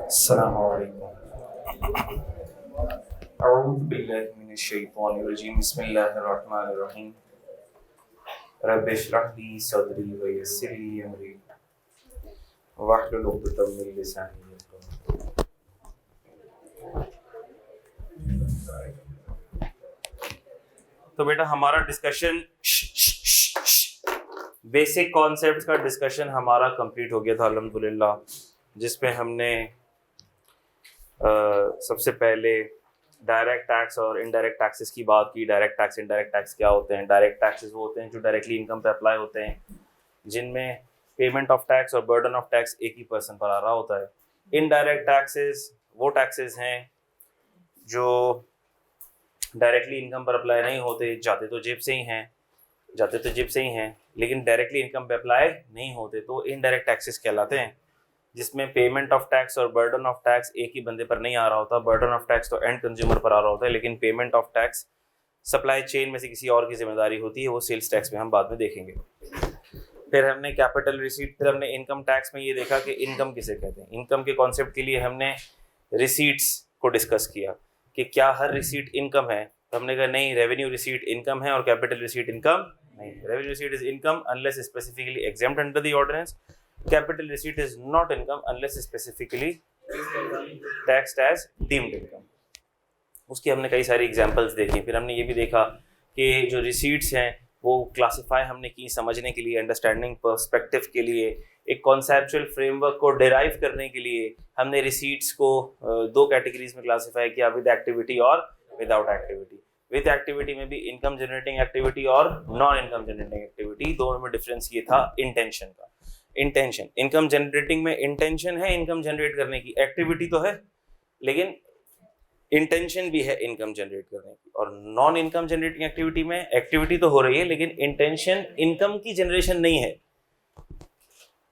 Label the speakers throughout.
Speaker 1: अस्सलामु अलैकुम। अऊज़ु बिल्लाहि मिनश शैतानिर रजीम। बिस्मिल्लाहिर रहमानिर रहीम। रब्बि इश्रह ली सदरी व यस्सिर ली अमरी वहलुल उक़दतम मिन लिसानी यफ़क़हू। तो बेटा हमारा डिस्कशन बेसिक कॉन्सेप्ट्स का डिस्कशन हमारा कंप्लीट हो गया था अल्हम्दुलिल्लाह, जिसमें हमने सबसे पहले डायरेक्ट टैक्स और इनडायरेक्ट टैक्सेस की बात की। डायरेक्ट टैक्स इनडायरेक्ट टैक्स क्या होते हैं? डायरेक्ट टैक्सेस वो होते हैं जो डायरेक्टली इनकम पे अप्लाई होते हैं, जिनमें पेमेंट ऑफ टैक्स और बर्डन ऑफ टैक्स एक ही पर्सन पर आ रहा होता है। इनडायरेक्ट टैक्सेस वो टैक्सेस हैं जो डायरेक्टली इनकम पर अप्लाई नहीं होते, जाते तो जेब से ही हैं लेकिन डायरेक्टली इनकम पे अप्लाई नहीं होते, तो इनडायरेक्ट टैक्सेस कहलाते हैं, जिसमें पेमेंट ऑफ टैक्स और बर्डन ऑफ टैक्स एक ही बंदे पर नहीं आ रहा होता। बर्डन ऑफ टैक्स तो एंड कंज्यूमर पर आ रहा होता है, लेकिन payment of tax supply chain में से किसी और की जिम्मेदारी होती है, वो सेल्स टैक्स में हम बाद में देखेंगे। फिर हमने कैपिटल रिसीट, फिर हमने इनकम टैक्स में ये देखा कि इनकम किसे कहते हैं। इनकम के कॉन्सेप्ट के लिए हमने रिसीट्स को डिस्कस किया कि क्या हर रिसीट इनकम है। तो हमने कहा नहीं, रेवेन्यू रिसीट इनकम है और कैपिटल रिसीट इनकम नहीं। Revenue receipt is income unless specifically exempt under the ordinance. Capital receipt is not income unless specifically taxed as deemed income। उसकी हमने कई सारी एग्जांपल्स देखी। फिर हमने ये भी देखा कि जो रिसीट्स हैं वो क्लासिफाई हमने की समझने के लिए, अंडरस्टैंडिंग पर्सपेक्टिव के लिए, एक कॉन्सेप्चुअल फ्रेमवर्क को डिराइव करने के लिए हमने रिसीट्स को दो कैटेगरीज में क्लासिफाई किया, विद एक्टिविटी और विदाउट एक्टिविटी। विद एक्टिविटी में भी इनकम जनरेटिंग एक्टिविटी और नॉन इनकम जनरेटिंग एक्टिविटी, दोनों में डिफरेंस ये था इंटेंशन का। इंटेंशन, इनकम जनरेटिंग में इंटेंशन है इनकम जनरेट करने की, एक्टिविटी तो है लेकिन इंटेंशन भी है इनकम जनरेट करने की। और नॉन इनकम जनरेटिंग एक्टिविटी में एक्टिविटी तो हो रही है लेकिन इंटेंशन इनकम की जनरेशन नहीं है,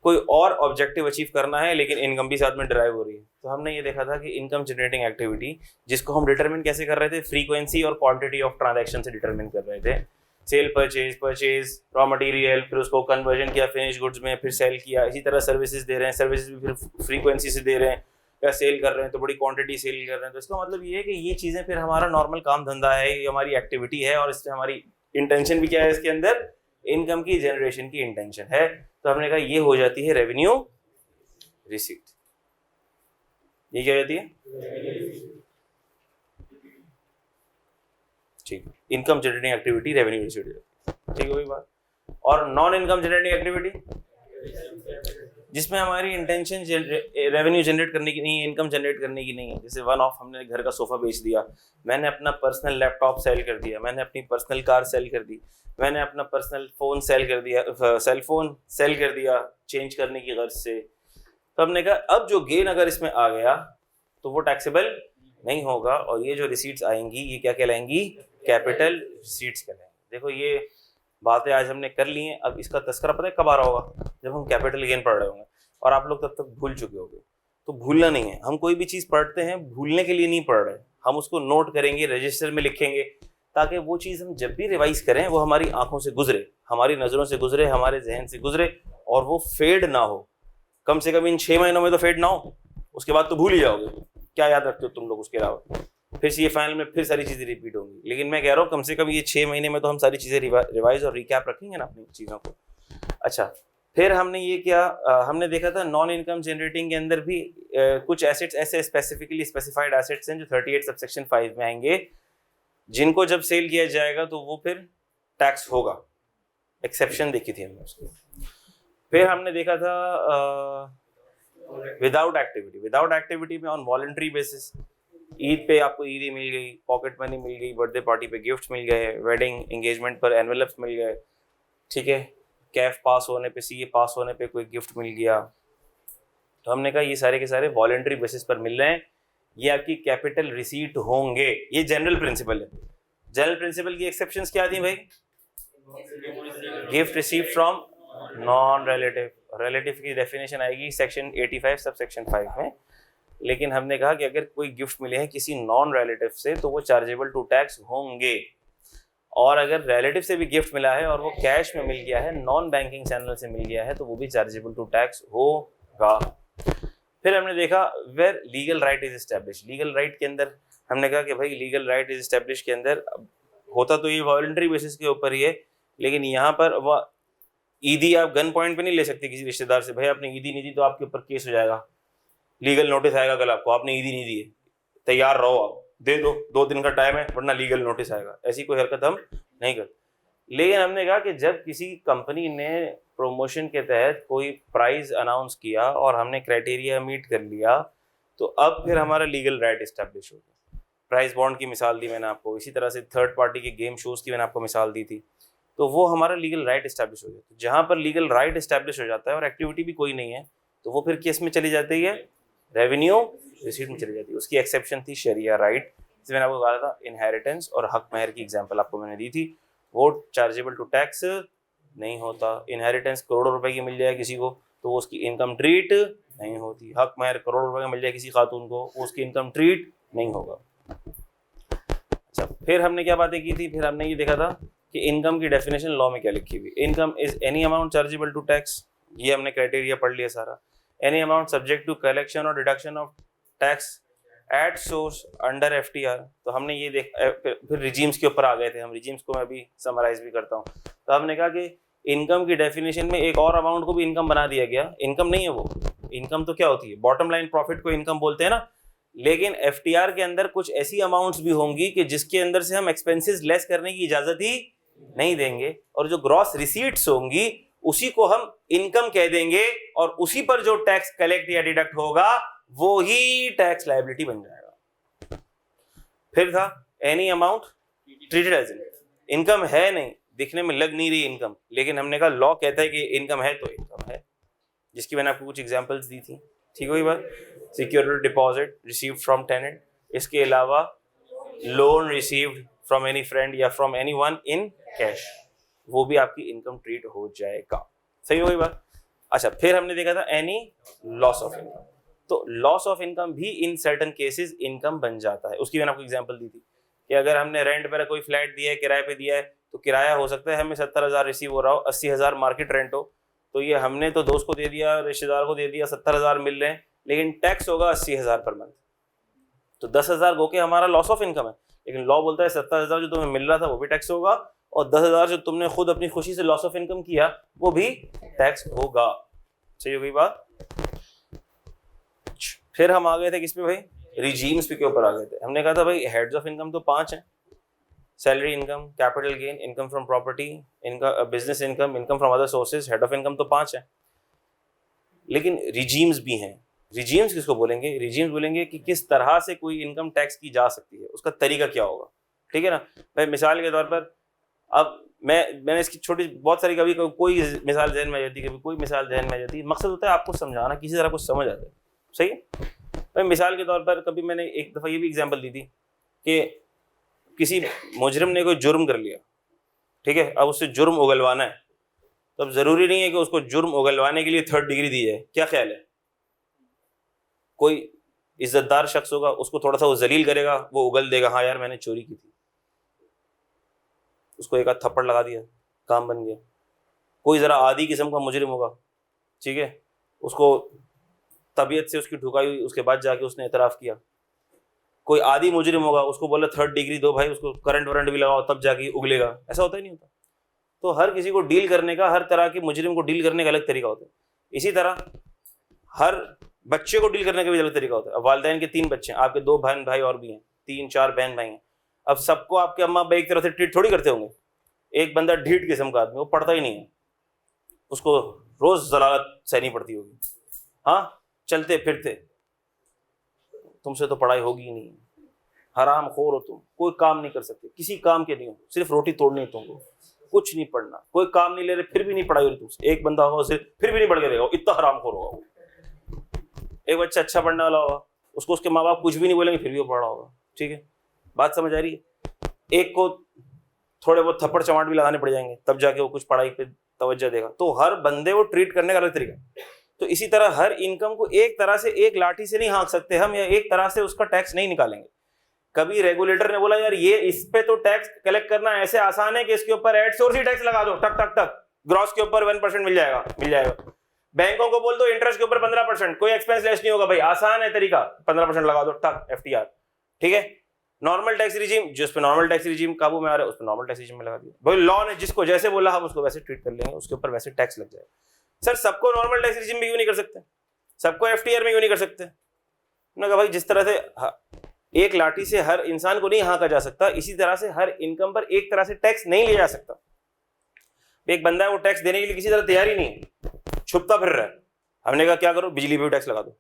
Speaker 1: कोई और ऑब्जेक्टिव अचीव करना है लेकिन इनकम भी साथ में ड्राइव हो रही है। तो हमने ये देखा था कि इनकम जनरेटिंग एक्टिविटी, जिसको हम डिटरमिन कैसे कर रहे थे, फ्रीक्वेंसी और क्वांटिटी ऑफ ट्रांजैक्शन से डिटरमिन कर रहे थे। सेल परचेज रॉ मटेरियल, फिर उसको कन्वर्जन किया फिनिश गुड्स में, फिर सेल किया। इसी तरह सर्विसेज दे रहे हैं, सर्विसेज भी फिर फ्रीक्वेंसी से दे रहे हैं, या सेल कर रहे हैं तो बड़ी क्वांटिटी सेल कर रहे हैं। तो इसका मतलब ये है कि ये चीज़ें फिर हमारा नॉर्मल काम धंधा है, ये हमारी एक्टिविटी है और इससे हमारी इंटेंशन भी क्या है, इसके अंदर इनकम की जनरेशन की इंटेंशन है। तो हमने कहा ये हो जाती है रेवेन्यू रिसीट। ये क्या जाती है? ठीक, income generating activity revenue receipt, ठीक है बात। और नॉन इनकम जनरेटिंग एक्टिविटी, जिसमें हमारी इंटेंशन रेवेन्यू जनरेट करने की नहीं है, इनकम जनरेट करने की नहीं है। जैसे वन ऑफ, हमने घर का सोफा बेच दिया, मैंने अपना पर्सनल लैपटॉप सेल कर दिया, मैंने अपनी पर्सनल कार सेल कर दी, मैंने अपना पर्सनल फोन सेल कर दिया, सेल फोन सेल कर दिया चेंज करने की गर्ज से। तो हमने कहा अब जो गेन अगर इसमें आ गया तो वो टैक्सेबल नहीं होगा, और ये जो रिसीट्स आएंगी ये क्या कहलाएंगी? Capital receipts कहलाएंगी। देखो ये बातें आज हमने कर ली हैं, अब इसका तस्करा पता है कब आ रहा होगा? जब हम कैपिटल गेन पढ़ रहे होंगे, और आप लोग तब तक भूल चुके होंगे। तो भूलना नहीं है, हम कोई भी चीज़ पढ़ते हैं भूलने के लिए नहीं पढ़ रहे, हम उसको नोट करेंगे, रजिस्टर में लिखेंगे, ताकि वो चीज़ हम जब भी रिवाइज करें वो हमारी आंखों से गुजरे, हमारी नज़रों से गुजरे, हमारे जहन से गुजरे, और वो फेड ना हो। कम से कम इन 6 महीनों में तो फेड ना हो, उसके बाद तो भूल ही जाओगे। क्या याद रखते हो तुम लोग उसके अलावा? फिर ये फाइनल में फिर सारी चीज़ें रिपीट होंगी। लेकिन मैं कह रहा हूँ कम से कम ये 6 महीने में तो हम सारी चीज़ें रिवाइज और रिकैप रखेंगे ना अपनी चीज़ों को। अच्छा, फिर हमने ये क्या हमने देखा था नॉन इनकम जनरेटिंग के अंदर भी कुछ एसेट्स ऐसे स्पेसिफिकली स्पेसिफाइड एसेट्स हैं जो 38 सबसेक्शन 5 में आएंगे, जिनको जब सेल किया जाएगा तो वो फिर टैक्स होगा। एक्सेप्शन देखी थी हमने उसकी। फिर हमने देखा था विदाउट एक्टिविटी। विदाउट एक्टिविटी में ऑन वॉलंटरी बेसिस, ईद पे आपको ईदी मिल गई, पॉकेट मनी मिल गई, बर्थडे पार्टी पे गिफ्ट मिल गए, वेडिंग एंगेजमेंट पर एनवेलप्स मिल गए, ठीक है, कैफ पास होने पे, सीए पास होने पे कोई गिफ्ट मिल गया। तो हमने कहा ये सारे के सारे वॉलंटरी बेसिस पर मिल रहे हैं, ये आपकी कैपिटल रिसीट होंगे। ये जनरल प्रिंसिपल है। जनरल प्रिंसिपल की एक्सेप्शंस क्या थी भाई? Gift receive from non relative. Relative की डेफिनेशन आएगी सेक्शन 85 सब सेक्शन 5 में। लेकिन हमने कहा कि अगर कोई गिफ्ट मिले हैं किसी नॉन रिलेटिव से तो वो चार्जेबल टू टैक्स होंगे, और अगर रिलेटिव से भी गिफ्ट मिला है और वो कैश में मिल गया है, नॉन बैंकिंग चैनल से मिल गया है, तो वो भी चार्जेबल टू टैक्स होगा। फिर हमने देखा where legal right is establish. Legal right के अंदर हमने कहा कि भाई लीगल राइट इज एस्टैब्लिश के अंदर होता तो ये वॉलंटरी बेसिस के ऊपर ही है, लेकिन यहाँ पर वह ईदी आप गन पॉइंट पे नहीं ले सकते किसी रिश्तेदार से, भाई आपने ईदी नहीं दी तो आपके ऊपर केस हो जाएगा, लीगल नोटिस आएगा कल आपको, आपने ईदी नहीं दी है, तैयार रहो, आप दे दो, 2 दिन का टाइम है वरना लीगल नोटिस आएगा। ऐसी कोई हरकत हम नहीं करते। लेकिन हमने कहा कि जब किसी कंपनी ने प्रमोशन के तहत कोई प्राइस अनाउंस किया और हमने क्राइटेरिया मीट कर लिया, तो अब फिर हमारा लीगल राइट इस्टेब्लिश हो गया। प्राइस बॉन्ड की मिसाल दी मैंने आपको, इसी तरह से थर्ड पार्टी के गेम शोज़ की मैंने आपको मिसाल दी थी, तो वो हमारा लीगल राइट इस्टेब्लिश हो गया। तो जहाँ पर लीगल राइट इस्टेब्लिश हो जाता है और एक्टिविटी भी कोई नहीं है, तो वो फिर किस में चली जाती है, रेवेन्यू रिसीट में चली जाती है। उसकी एक्सेप्शन थी शरिया राइट, जिसमें मैंने आपको कहा था इनहेरिटेंस और हक महर की एग्जांपल आपको मैंने दी थी। वो चार्जेबल टू टैक्स नहीं होता। इनहेरिटेंस करोड़ों रुपए की मिल जाए किसी को तो वो उसकी इनकम ट्रीट नहीं होती। हक महर करोड़ रुपए का मिल जाए किसी खातून को, वो उसकी इनकम ट्रीट नहीं होगा। अच्छा, फिर हमने क्या बातें की थी, फिर हमने ये देखा था कि इनकम की डेफिनेशन लॉ में क्या लिखी हुई। Income is any amount chargeable to tax, ये हमने क्राइटेरिया पढ़ लिया सारा। Any amount subject to collection और deduction of tax at source under FTR. तो हमने ये फिर रिजीम्स के ऊपर आ गए थे हम, रिजीम्स को मैं अभी समराइज भी करता हूँ। तो हमने कहा कि इनकम की डेफिनेशन में एक और अमाउंट को भी इनकम बना दिया गया। इनकम नहीं है वो, इनकम तो क्या होती है, बॉटम लाइन प्रॉफिट को इनकम बोलते हैं ना, लेकिन एफटीआर के अंदर कुछ ऐसी अमाउंट्स भी होंगी कि जिसके अंदर से हम एक्सपेंसेस लेस करने की इजाजत ही नहीं देंगे, और जो ग्रॉस रिसीट्स होंगी उसी को हम इनकम कह देंगे, और उसी पर जो टैक्स कलेक्ट या डिडक्ट होगा वो ही टैक्स लायबिलिटी बन जाएगा। फिर था any amount treated as income, है नहीं, दिखने में लग नहीं रही इनकम, लेकिन हमने कहा लॉ कहता है कि इनकम है तो इनकम है, जिसकी मैंने आपको कुछ एग्जांपल्स दी थी। ठीक हुई बात। Security deposit received from tenant, इसके अलावा loan received from any friend या फ्रॉम एनीवन इन कैश, वो भी आपकी इनकम ट्रीट हो जाएगा। सही हुई बात। अच्छा, फिर हमने देखा था एनी लॉस ऑफ इनकम, तो लॉस ऑफ इनकम भी इन सर्टेन केसेस इनकम बन जाता है। उसकी मैंने आपको एग्जांपल दी थी कि अगर हमने रेंट पर कोई फ्लैट दिया है, किराए पे दिया है, तो किराया हो सकता है हमें 70,000 रिसीव हो रहा हो, 80,000 मार्केट रेंट हो, तो ये हमने तो दोस्त को दे दिया, रिश्तेदार को दे दिया, 70,000 मिल रहे हैं, लेकिन टैक्स होगा 80,000 पर मंथ, तो 10,000 गो के हमारा लॉस ऑफ इनकम है। लेकिन लॉ बोलता है 70,000 जो तुम्हें मिल रहा था वो भी टैक्स होगा, और 10,000 जो तुमने खुद अपनी खुशी से लॉस ऑफ इनकम किया वो भी टैक्स होगा। सही हो गई बात। फिर हम आ गए थे किस पे भाई, रिजीम्स पे के ऊपर आ गए थे। हमने कहा था भाई हेड्स ऑफ इनकम तो 5 हैं, salary income, capital gain, income from property, income business income, income from other sources. Head of income तो 5 है, लेकिन रिजीम्स भी हैं। रिजीम्स किसको बोलेंगे, रिजीम्स बोलेंगे कि किस तरह से कोई इनकम टैक्स की जा सकती है, उसका तरीका क्या होगा। ठीक है ना भाई। मिसाल के तौर पर अब मैंने इसकी छोटी बहुत सारी, कभी कोई मिसाल जहन में आ जाती है, कभी कोई मिसाल जहन में आ जाती है। मकसद होता है आपको समझाना, किसी तरह कुछ समझ आता है। सही है भाई। मिसाल के तौर पर कभी मैंने एक दफ़ा ये भी एग्जांपल दी थी कि किसी मुजरिम ने कोई जुर्म कर लिया, ठीक है, अब उससे जुर्म उगलवाना है, तो अब ज़रूरी नहीं है कि उसको जुर्म उगलवाने के लिए 3rd डिग्री दी जाए। क्या ख्याल है, कोई इज्जतदार शख्स होगा, उसको थोड़ा सा वो जलील करेगा, वो उगल देगा, हाँ यार मैंने चोरी की थी, उसको एक आध थप्पड़ लगा दिया, काम बन गया। कोई ज़रा आदी किस्म का मुजरिम होगा, ठीक है, उसको तबीयत से उसकी ठुकाई हुई, उसके बाद जाके उसने एतराफ़ किया। कोई आदी मुजरिम होगा, उसको बोला 3rd डिग्री दो भाई, उसको करंट वरंट भी लगाओ तब जाके उगलेगा। ऐसा होता ही नहीं होता। तो हर किसी को डील करने का, हर तरह के मुजरिम को डील करने का अलग तरीका होता है। इसी तरह हर बच्चे को डील करने का भी अलग तरीका होता है। अब वालिदैन के 3 बच्चे हैं, आपके 2 बहन भाई और भी हैं, 3-4 बहन भाई हैं। अब सबको आपके अम्मा अब्बा एक तरह से ट्रीट थोड़ी करते होंगे। एक बंदा ढीठ किस्म का आदमी, वो पढ़ता ही नहीं है, उसको रोज जलालत सहनी पड़ती होगी। हाँ, चलते फिरते, तुमसे तो पढ़ाई होगी ही नहीं, हराम खोर हो तुम, कोई काम नहीं कर सकते, किसी काम के नहीं हो, सिर्फ रोटी तोड़नी है तुमको, कुछ नहीं पढ़ना, कोई काम नहीं ले रहे फिर भी नहीं पढ़ाई हो रही तुमसे। एक बंदा होगा उसे फिर भी नहीं पढ़ के देगा, इतना हराम खोर होगा वो। एक बच्चा अच्छा पढ़ने वाला होगा, उसको उसके माँ बाप कुछ भी नहीं बोलेंगे फिर भी वो पढ़ा होगा। ठीक है, बात समझ आ रही है। एक को थोड़े बहुत थप्पड़ चमाट भी लगाने पड़ जाएंगे, तब जाके वो कुछ पढ़ाई पे तवज्जो देगा। तो हर बंदे को ट्रीट करने का अलग तरीका। तो इसी तरह हर इनकम को एक तरह से, एक लाठी से नहीं हाँक सकते हम, या एक तरह से उसका टैक्स नहीं निकालेंगे। कभी रेगुलेटर ने बोला यार ये इस पे तो टैक्स कलेक्ट करना ऐसे आसान है कि इसके ऊपर एड सोर्स ही टैक्स लगा दो, टक टक टक, ग्रॉस के ऊपर 1% मिल जाएगा। बैंकों को बोल दो इंटरेस्ट के ऊपर 15%, कोई एक्सपेंस लेस नहीं होगा भाई, आसान है तरीका, 15% लगा दो टक FTR, ठीक है। नॉर्मल टैक्स रिजीम, जिस पे नॉर्मल टैक्स रिजीम काबू में आ रहा है उस पे नॉर्मल टैक्स रिजीम में लगा दिया भाई। लॉ ने जिसको जैसे बोला हम उसको वैसे ट्रीट कर लेंगे, उसके ऊपर वैसे टैक्स लग जाएगा। सर सबको नॉर्मल टैक्स रिजीम में क्यों नहीं कर सकते, सबको FTR में क्यों नहीं कर सकते? मैंने कहा भाई जिस तरह से एक लाठी से हर इंसान को नहीं हाँका जा सकता, इसी तरह से हर इनकम पर एक तरह से टैक्स नहीं लिया जा सकता। एक बंदा है वो टैक्स देने के लिए किसी तरह तैयार ही नहीं है, छुपता फिर रहा है। हमने कहा क्या करो, बिजली पे भी टैक्स लगा दो,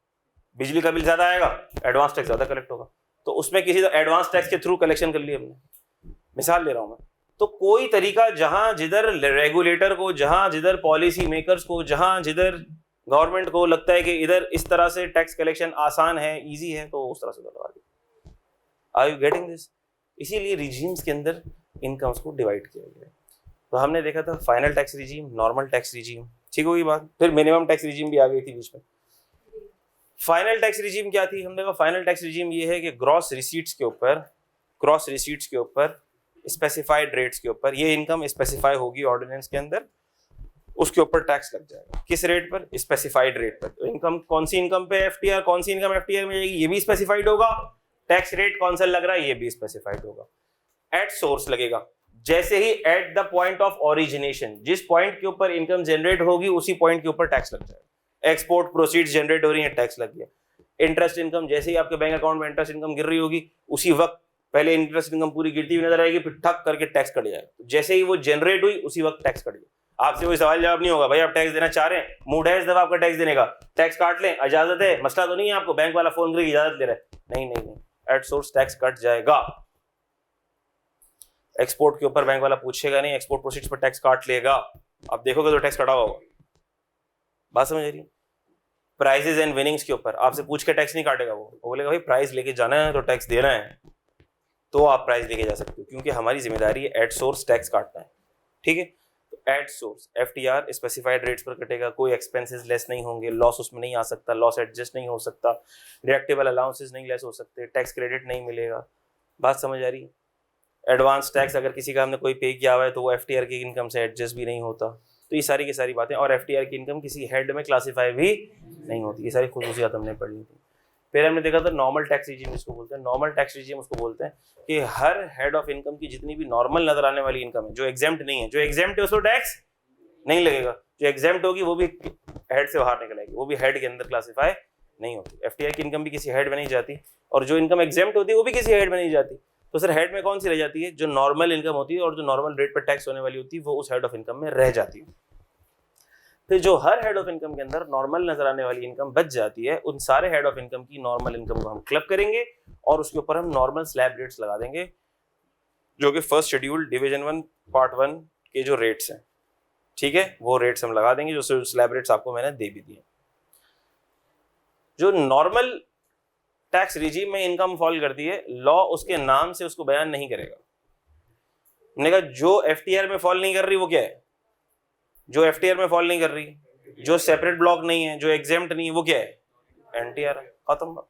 Speaker 1: बिजली का बिल ज्यादा आएगा, एडवांस टैक्स ज्यादा कलेक्ट होगा, तो उसमें किसी तरह एडवांस टैक्स के थ्रू कलेक्शन कर लिया हमने। मिसाल ले रहा हूं मैं। तो कोई तरीका जहां जिधर रेगुलेटर को, जहां जिधर पॉलिसी मेकर्स को, जहां जिधर गवर्नमेंट को लगता है कि इधर इस तरह से टैक्स कलेक्शन आसान है, इजी है, तो उस तरह से करवा दिया। Are you getting this? इसीलिए रिजीम्स के अंदर इनकम्स को डिवाइड किया गया। तो हमने देखा था final tax regime, normal tax regime, ठीक होगी बात। फिर मिनिमम टैक्स रिजीम भी आ गई थी बीच में। फाइनल टैक्स रिजीम क्या थी? हमने कहा फाइनल टैक्स रिजीम ये है कि ग्रॉस रिसीट्स के ऊपर स्पेसिफाइड रेट्स के ऊपर ये इनकम स्पेसिफाई होगी ऑर्डिनेंस के अंदर, उसके ऊपर टैक्स लग जाएगा। किस रेट पर? स्पेसिफाइड रेट पर। तो इनकम, कौन सी इनकम पे FTR, कौन सी इनकम FTR में जाएगी, ये भी स्पेसिफाइड होगा। टैक्स रेट कौन सा लग रहा है, ये भी स्पेसिफाइड होगा। एट सोर्स लगेगा, जैसे ही at the point of origination, जिस पॉइंट के ऊपर इनकम जनरेट होगी उसी पॉइंट के ऊपर टैक्स लग जाएगा। एक्सपोर्ट प्रोसीड्स जनरेट हो रही है, टैक्स लग गया। इंटरेस्ट इनकम, जैसे ही आपके बैंक अकाउंट में इंटरेस्ट इनकम गिर रही होगी उसी वक्त पहले इंटरेस्ट इनकम पूरी गिरती हुई नजर आएगी, फिर ठक करके टैक्स कट जाएगा। जैसे ही वो जनरेट हुई उसी वक्त टैक्स कट गया। आपसे कोई सवाल जवाब नहीं होगा, भाई आप टैक्स देना चाह रहे हैं, मूड है इस दफा आपका टैक्स देने का, टैक्स काट लें, इजाजत है, मसला तो नहीं है आपको, बैंक वाला फोन करके इजाजत ले रहा है, नहीं, एट सोर्स टैक्स कट जाएगा। एक्सपोर्ट के ऊपर बैंक वाला पूछेगा नहीं, एक्सपोर्ट प्रोसीड्स पर टैक्स काट लेगा। आप देखोगे तो टैक्स कटा होगा। बात समझ रही? प्राइजेस एंड विनिंग्स के ऊपर आपसे पूछ के टैक्स नहीं काटेगा, वो बोलेगा भाई प्राइस लेके जाना है तो टैक्स देना है, तो आप प्राइस लेके जा सकते हो, क्योंकि हमारी जिम्मेदारी है एट सोर्स टैक्स काटना है, ठीक है। तो at source FTR specified rates पर कटेगा, कोई एक्सपेंसेस लेस नहीं होंगे, लॉस उसमें नहीं आ सकता, लॉस एडजस्ट नहीं हो सकता, डिडक्टेबल अलाउंसेस नहीं लेस हो सकते, टैक्स क्रेडिट नहीं मिलेगा। बात समझ आ रही है? एडवांस टैक्स अगर किसी का हमने कोई पे किया हुआ है तो वो FTR की इनकम से एडजस्ट भी नहीं होता। तो ये सारी की सारी बातें, और FTR की इनकम किसी हेड में क्लासीफाई भी नहीं होती, ये सारी खुसूसियात हमने पढ़ ली थी। फिर हमने देखा था नॉर्मल टैक्स रिजीम जिसको बोलते हैं। नॉर्मल टैक्स रिजीम उसको बोलते हैं कि हर हेड ऑफ इनकम की जितनी भी नॉर्मल नजर आने वाली इनकम है, जो एग्जेम्प्ट नहीं है, जो एग्जेम्प्ट है उसको टैक्स नहीं लगेगा, जो एग्जेम्प्ट होगी वो भी हेड से बाहर निकल आएगी, वो भी हेड के अंदर क्लासीफाई नहीं होती। FTR की इनकम भी किसी हेड में नहीं जाती, और जो इनकम एग्जेम्प्ट होती है वो भी किसी हेड में नहीं जाती। तो सर हेड में कौन सी रह जाती है? जो नॉर्मल इनकम होती है और जो नॉर्मल रेट पर टैक्स होने वाली होती है वो उस हेड ऑफ इनकम में रह जाती है। फिर जो हर हेड ऑफ इनकम के अंदर नॉर्मल नजर आने वाली इनकम बच जाती है, उन सारे हेड ऑफ इनकम की नॉर्मल इनकम को हम क्लब करेंगे और उसके ऊपर हम नॉर्मल स्लैब रेट्स लगा देंगे, जो कि फर्स्ट शेड्यूल डिवीजन 1 पार्ट 1 के जो रेट्स हैं, ठीक है, वो रेट्स हम लगा देंगे, जो स्लैब रेट्स आपको मैंने दे भी दिए। जो नॉर्मल टैक्स रिजीम में इनकम फॉल करती है, लॉ उसके नाम से उसको बयान नहीं करेगा। हमने कहा जो FTR में फॉल नहीं कर रही वो क्या है? जो FTR में फॉल नहीं कर रही, जो सेपरेट ब्लॉक नहीं है, जो एग्जेम्प्ट नहीं है, वो क्या है? NTR। खत्म।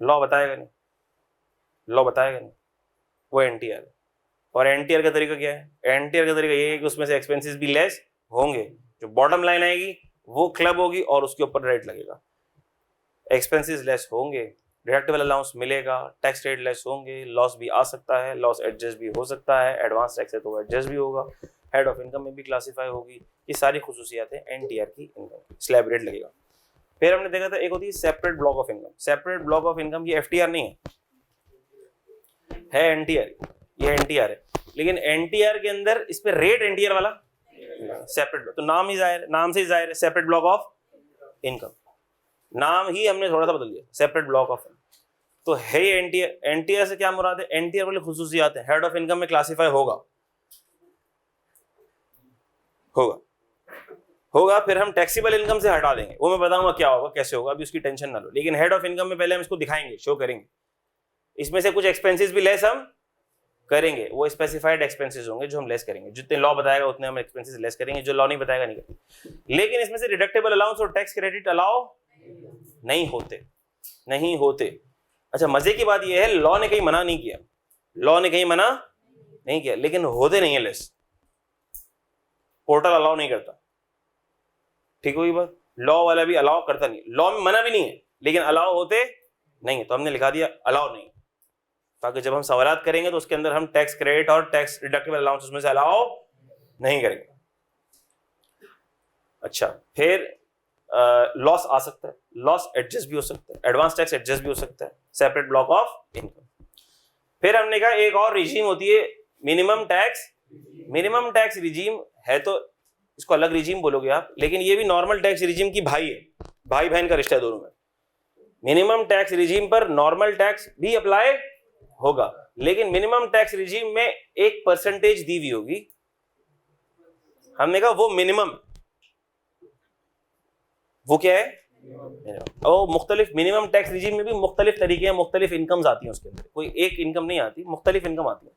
Speaker 1: लॉ बताएगा नहीं, वो NTR। और NTR का तरीका क्या है? NTR का तरीका ये है कि उसमें से एक्सपेंसेस भी लेस होंगे, जो बॉटम लाइन आएगी वो क्लब होगी और उसके ऊपर रेट लगेगा। एक्सपेंसेस लेस होंगे, डिडक्टेबल अलाउंस मिलेगा, टैक्स रेट लेस होंगे, लॉस भी आ सकता है, लॉस एडजस्ट भी हो सकता है, एडवांस टैक्स है तो एडजस्ट भी होगा, हेड ऑफ इनकम में भी क्लासीफाई होगी। ये सारी खुसूसियात है NTR की इनकम, स्लैब रेट लगेगा। फिर हमने देखा था एक होती है separate block of income. Separate block of income की FTR नहीं है NTR, ये NTR है, लेकिन NTR के अंदर इस पे रेट NTR वाला सेपरेट, तो नाम ही जाहिर है, नाम से ही जाहिर है, सेपरेट ब्लॉक ऑफ इनकम, नाम ही हमने थोड़ा सा बदल दिया, सेपरेट ब्लॉक ऑफ इनकम। तो है NTR। NTR से क्या मुराद है? NTR वाली खुसूसियात है, हेड ऑफ इनकम में क्लासीफाई होगा। फिर हम टैक्सेबल इनकम से हटा देंगे, वो मैं बताऊंगा क्या होगा, कैसे होगा, अभी उसकी टेंशन ना लो। लेकिन हेड ऑफ इनकम में पहले हम इसको दिखाएंगे, शो करेंगे, इसमें से कुछ एक्सपेंसेस भी लेस हम करेंगे, वो स्पेसिफाइड एक्सपेंसेस होंगे जो हम लेस करेंगे, जितने लॉ बताएगा उतने हम एक्सपेंसेस लेस करेंगे, जो लॉ नहीं बताएगा नहीं करेंगे। लेकिन इसमें से डिडक्टेबल अलाउंस और टैक्स क्रेडिट अलाउ नहीं होते। अच्छा, मजे की बात यह है, लॉ ने कहीं मना नहीं किया, लेकिन होते नहीं है लेस, पोर्टल अलाउ नहीं करता, ठीक होगी बात। लॉ वाला भी अलाउ करता नहीं, लॉ में मना भी नहीं है लेकिन अलाउ होते नहीं है, तो हमने लिखा दिया अलाउ नहीं, ताकि जब हम सवालात करेंगे तो उसके अंदर हम टैक्स क्रेडिट और टैक्स डिडक्टिबल अलाउंस उसमें से अलाउ नहीं करेंगे। अच्छा, फिर लॉस आ सकता है, लॉस एडजस्ट भी हो सकता है, एडवांस टैक्स एडजस्ट भी हो सकता है, सेपरेट ब्लॉक ऑफ इनकम। फिर हमने कहा एक और रिजीम होती है minimum tax. Minimum tax regime है तो इसको अलग रिजीम बोलोगे आप, लेकिन ये भी नॉर्मल टैक्स रिजीम की भाई है, भाई बहन का रिश्ता है दोनों में। मिनिमम टैक्स रिजीम पर नॉर्मल टैक्स भी अप्लाई होगा, लेकिन मिनिमम टैक्स रिजीम में एक परसेंटेज दी हुई होगी, हमने कहा वो मिनिमम, वो क्या है मिनिमम। और मुख्तलिफ मिनिमम टैक्स रिजीम में भी मुख्तलिफ तरीके हैं, मुख्तलिफ इनकम्स आती हैं उसके अंदर, कोई एक इनकम नहीं आती, मुख्तलिफ इनकम आती है।